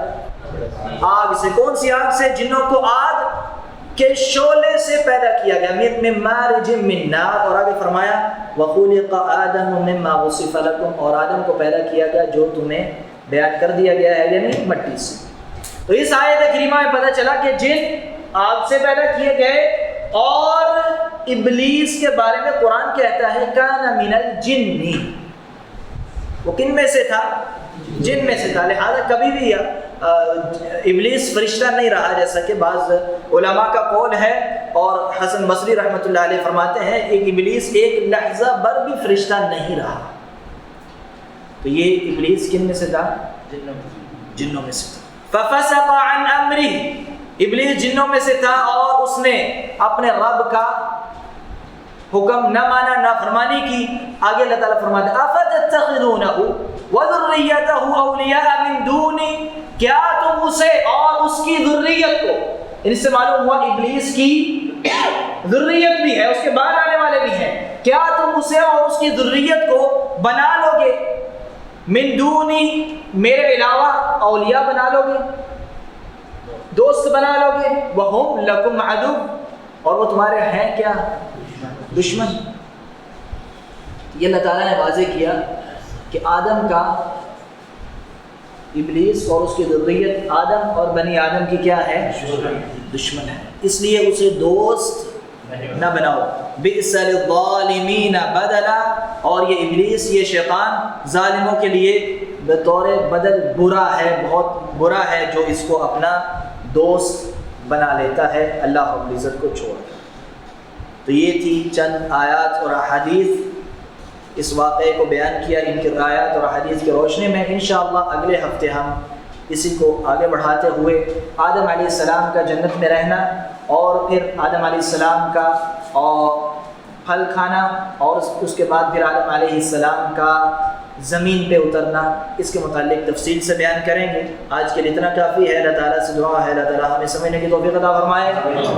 آگ سے۔ کون سی آگ سے؟ جنوں کو آگ کے شعلے سے پیدا کیا گیا، من مارج من نار۔ اور آگے فرمایا وخلق آدم مما وصف لكم، اور آدم کو پیدا کیا گیا جو تمہیں بیان کر دیا گیا ہے یعنی مٹی سے۔ تو اس آیت کریمہ میں پتہ چلا کہ جن آگ سے پیدا کیے گئے، اور ابلیس کے بارے میں قرآن کہتا ہے کان من الجن، وہ کن میں سے تھا؟ جن میں سے تھا۔ لہذا کبھی بھی ابلیس فرشتہ نہیں رہا، جیسا کہ بعض علماء کا قول ہے، اور حسن بصری رحمۃ اللہ علیہ فرماتے ہیں ایک ابلیس ایک لحظہ بھر بھی فرشتہ نہیں رہا۔ تو یہ ابلیس کن میں سے تھا؟ جنوں میں سے تھا۔ ففسق عن امرہ، ابلیس جنوں میں سے تھا اور اس نے اپنے رب کا حکم نہ مانا، نافرمانی کی۔ آگے اللہ تعالیٰ فرماتے ہیں افتتخذونہ وذریتہ اولیاء من دونی، کیا تم اسے اور اس کی ذریت کو، ان سے معلوم ہوا ابلیس کی ذریت بھی ہے، اس کے بعد آنے والے بھی ہیں، کیا تم اسے اور اس کی ذریت کو بنا لو گے من دونی، میرے علاوہ اولیاء بنا لو گے، دوست بنا لو گے، وہم لکم عدو، اور وہ تمہارے ہیں کیا؟ دشمن۔ یہ اللہ تعالیٰ نے واضح کیا کہ آدم کا، ابلیس اور اس کی ذریت آدم اور بنی آدم کی کیا ہے؟ دشمن ہے، اس لیے اسے دوست نہ بناؤ۔ بئس للظالمین بدلا، اور یہ ابلیس، یہ شیطان ظالموں کے لیے بطور بدل برا ہے، بہت برا ہے جو اس کو اپنا دوست بنا لیتا ہے اللہ رب العزت کو چھوڑ کر۔ تو یہ تھی چند آیات اور احادیث، اس واقعے کو بیان کیا ان کی آیات اور احادیث کی روشنی میں۔ انشاءاللہ اگلے ہفتے ہم اسی کو آگے بڑھاتے ہوئے آدم علیہ السلام کا جنت میں رہنا، اور پھر آدم علیہ السلام کا پھل کھانا، اور اس کے بعد پھر آدم علیہ السلام کا زمین پہ اترنا، اس کے متعلق تفصیل سے بیان کریں گے۔ آج کے لیے اتنا کافی ہے۔ اللہ تعالیٰ سے دعا ہے اللہ تعالیٰ ہمیں سمجھنے کی توفیق عطا فرمائے،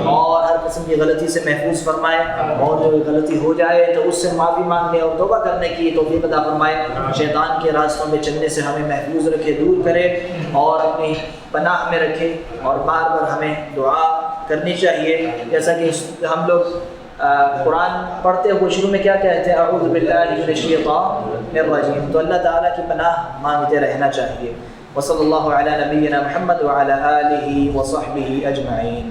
اور ہر قسم کی غلطی سے محفوظ فرمائے، اور جو غلطی ہو جائے تو اس سے معافی مانگنے اور توبہ کرنے کی توفیق عطا فرمائے۔ شیطان کے راستوں میں چلنے سے ہمیں محفوظ رکھے، دور کرے، اور اپنی پناہ میں رکھے، اور بار بار ہمیں دعا کرنی چاہیے، جیسا کہ ہم لوگ قرآن پڑھتے ہوئے شروع میں کیا کہتے ہیں؟ اعوذ باللہ من الشیطان الرجیم، تو اللہ تعالیٰ کی پناہ مانگتے رہنا چاہیے۔ وصلی اللہ علی نبینا محمد وعلی آلہ وصحبہ اجمعین۔